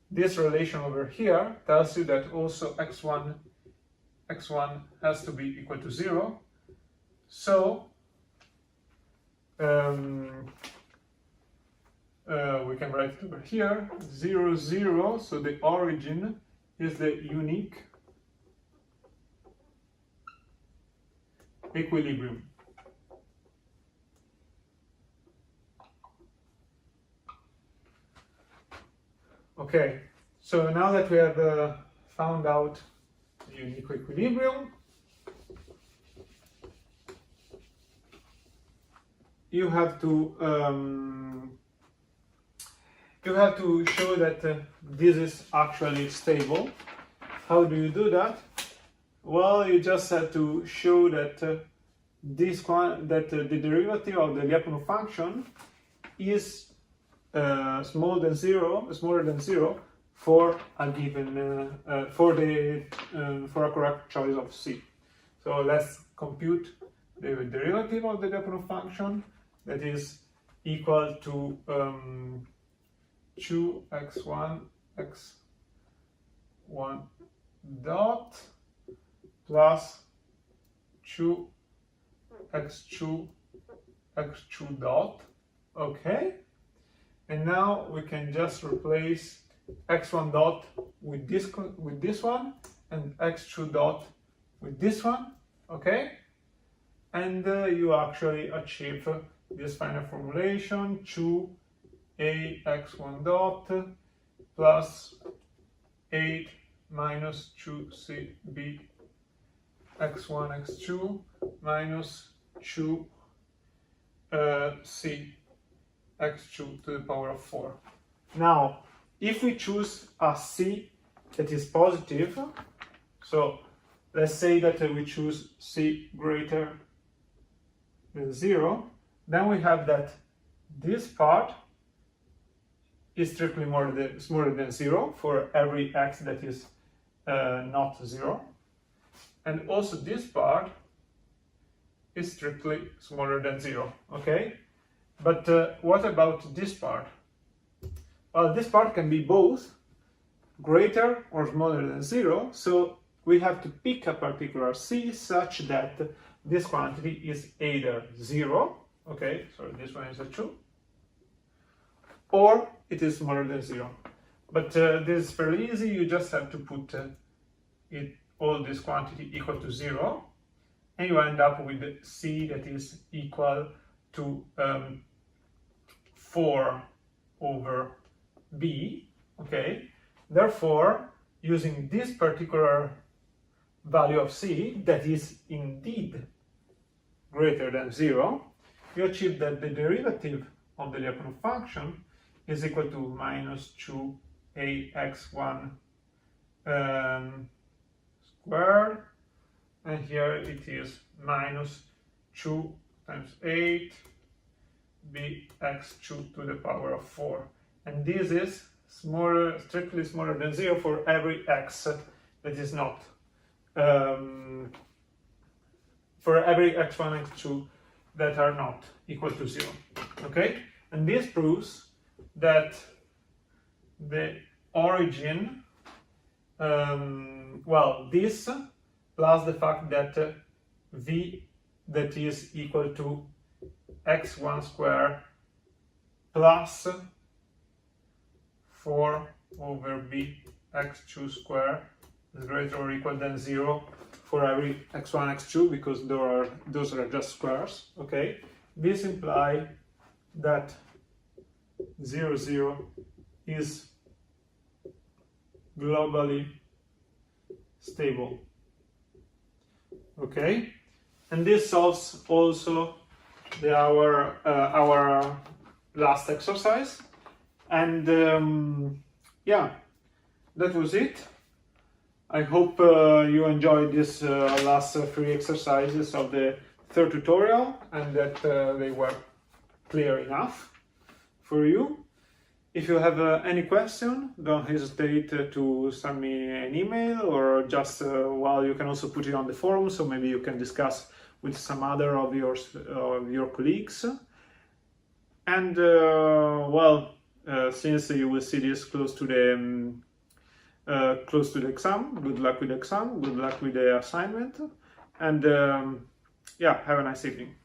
this relation over here tells you that also x1 has to be equal to 0. So we can write it over here, 0, 0, so the origin is the unique equilibrium. Okay, so now that we have found out the unique equilibrium, you have to show that this is actually stable. How do you do that? Well, you just have to show that the derivative of the Lyapunov function is smaller than zero for a given for a correct choice of C. So let's compute the derivative of the Lyapunov function, that is equal to 2x1 x1 dot plus 2x2 x2 dot. Okay, and now we can just replace x1 dot with this one and x2 dot with this one. Okay, and you actually achieve this final formulation: 2a x1 dot plus 8 minus 2cb x1 x2 minus 2c x2 to the power of 4. Now, if we choose a c that is positive, so let's say that we choose c greater than 0, then we have that this part is strictly smaller than 0 for every x that is not 0. And also this part is strictly smaller than 0, okay? But what about this part? Well, this part can be both greater or smaller than 0, so we have to pick a particular c such that this quantity is either 0, okay, so this one is a 2, or it is smaller than 0. But this is fairly easy, you just have to put all this quantity equal to 0, and you end up with c that is equal to 4 over b, okay? Therefore, using this particular value of c that is indeed greater than 0, you achieve that the derivative of the Lyapunov function is equal to minus 2ax1 squared, and here it is minus 2 times 8 bx2 to the power of 4. And this is smaller, strictly smaller than 0 for every x that is not, for every x1, x2 that are not equal to 0. Okay? And this proves that the origin, well, this plus the fact that v that is equal to x1 squared plus 4 over bx2 squared is greater or equal than 0 for every x1, x2, because those are just squares. Okay, this implies that 0, 0 is globally stable. Okay, and this solves also our last exercise. And yeah, that was it. I hope you enjoyed this last 3 exercises of the third tutorial, and that they were clear enough for you. If you have any question, don't hesitate to send me an email, or just, well, you can also put it on the forum, so maybe you can discuss with some other of your colleagues. And well, since you will see this close to the exam, good luck with the exam, good luck with the assignment, and yeah, have a nice evening.